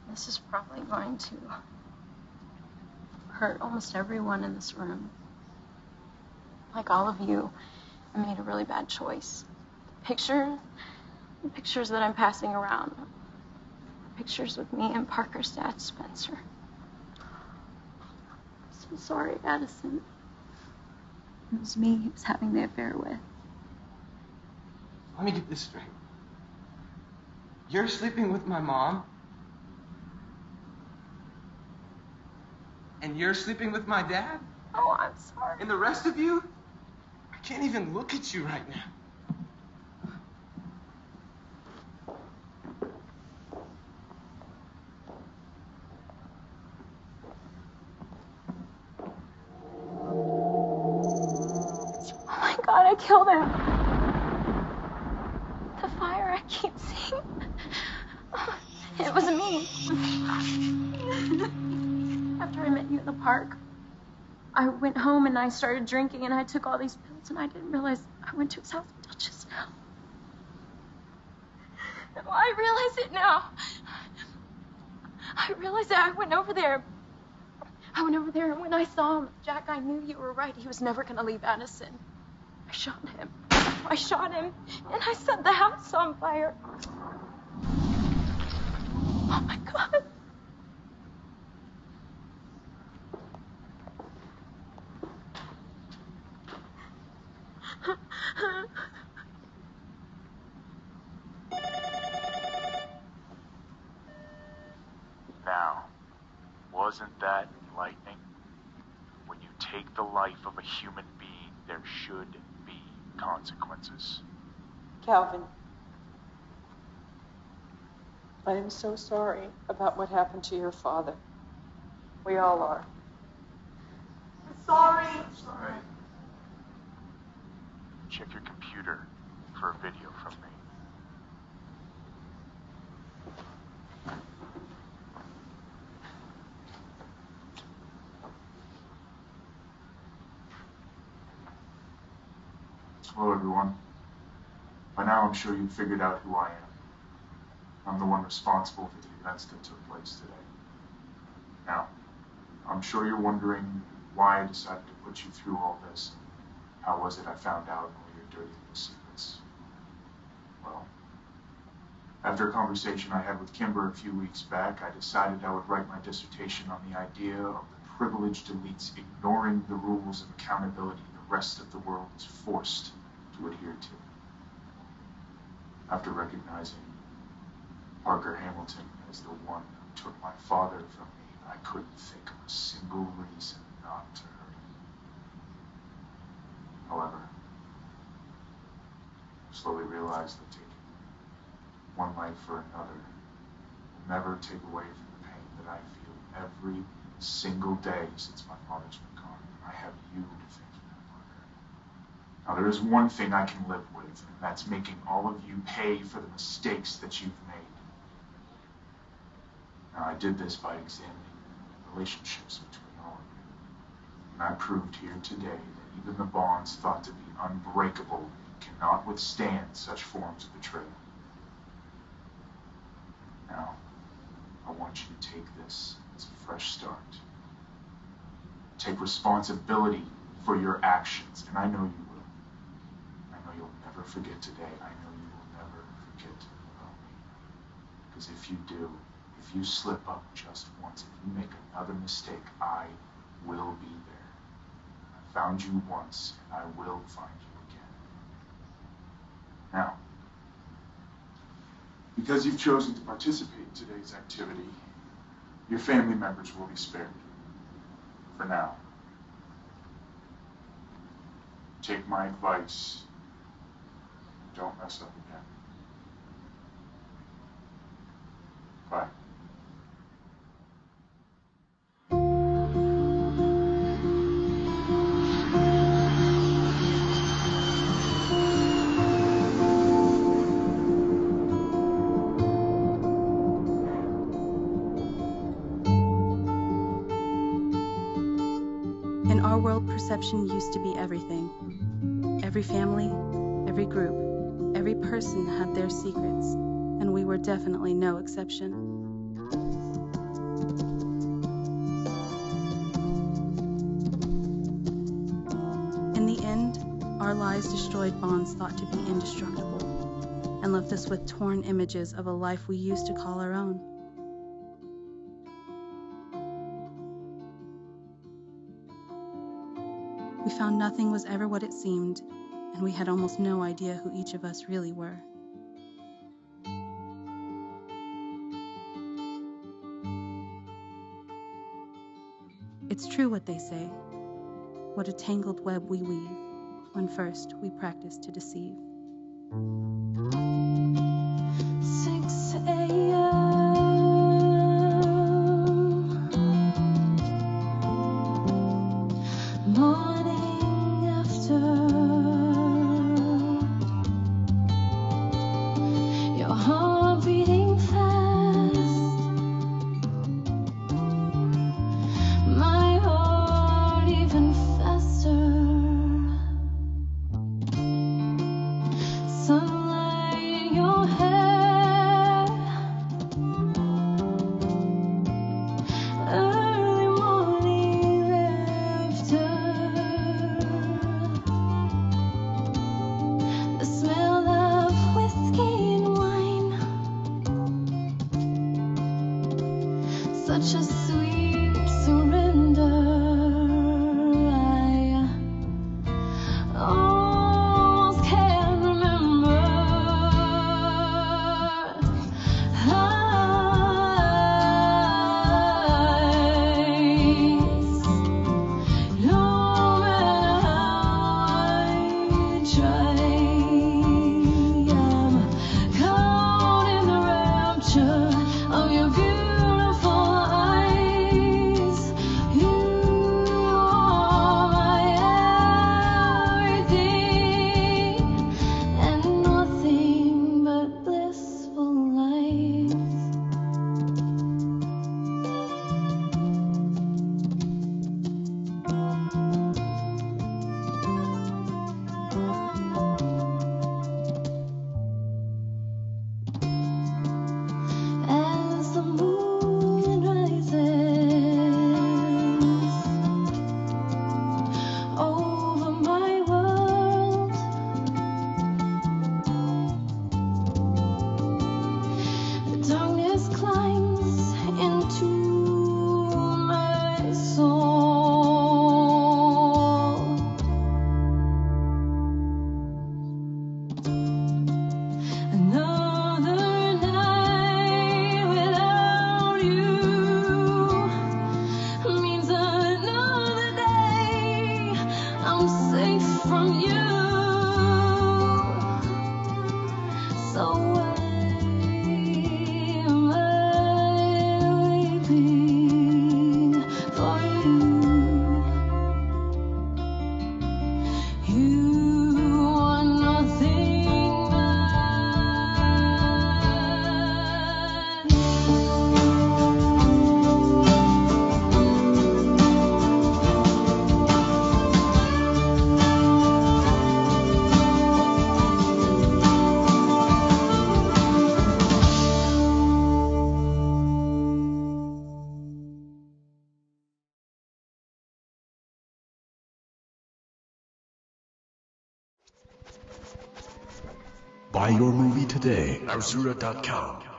This is probably going to hurt almost everyone in this room. Like all of you, I made a really bad choice. The pictures that I'm passing around, pictures with me and Parker's dad, Spencer. I'm so sorry, Addison. It was me he was having the affair with. Let me get this straight. You're sleeping with my mom? And you're sleeping with my dad? Oh, I'm sorry. And the rest of you? I can't even look at you right now. Oh my God, I killed him. The fire I keep seeing. It was me. After I met you in the park, I went home and I started drinking and I took all these pills and I didn't realize I went to his house until just now. No, I realize it now. I realize that I went over there. And when I saw him, Jack, I knew you were right. He was never going to leave Addison. I shot him, and I set the house on fire. Oh my God. Now, wasn't that enlightening? When you take the life of a human being, there should be consequences. Calvin, I am so sorry about what happened to your father. We all are. Sorry. Sorry. Check your computer for a video from me. Hello, everyone. By now, I'm sure you've figured out who I am. I'm the one responsible for the events that took place today. Now, I'm sure you're wondering why I decided to put you through all this. How was it I found out all your dirty little secrets? Well, after a conversation I had with Kimber a few weeks back, I decided I would write my dissertation on the idea of the privileged elites ignoring the rules of accountability the rest of the world is forced to adhere to. After recognizing Parker Hamilton as the one who took my father from me, I couldn't think of a single reason not to hurt him. However, I slowly realized that taking one life for another will never take away from the pain that I feel every single day since my father's been gone. I have you to thank for that, Parker. Now, there is one thing I can live with, and that's making all of you pay for the mistakes that you've made. Now, I did this by examining relationships between all of you. And I proved here today that even the bonds thought to be unbreakable cannot withstand such forms of betrayal. Now, I want you to take this as a fresh start. Take responsibility for your actions, and I know you will. I know you'll never forget today. I know you will never forget about me. Because if you do, if you slip up just once, if you make another mistake, I will be there. I found you once, and I will find you again. Now, because you've chosen to participate in today's activity, your family members will be spared. For now. Take my advice. Don't mess up again. Bye. In our world, perception used to be everything. Every family, every group, every person had their secrets, and we were definitely no exception. In the end, our lies destroyed bonds thought to be indestructible, and left us with torn images of a life we used to call our own. We found nothing was ever what it seemed, and we had almost no idea who each of us really were. It's true what they say. What a tangled web we weave when first we practice to deceive. 6 a.m. Morning after your heart beating fast, my heart even faster. Sunlight in your hair, early morning laughter, the smell of whiskey and wine, such a sweet surrender. I almost can't remember. No matter how I try, I'm caught in the rapture of your beautiful eyes. You are my everything and nothing but blissful life. As the moon rises over my world, the darkness climbs into my soul. Another night without you means another day I'm safe from you. So why am I weeping for you? You are nothing Buy your movie today. Arzura.com.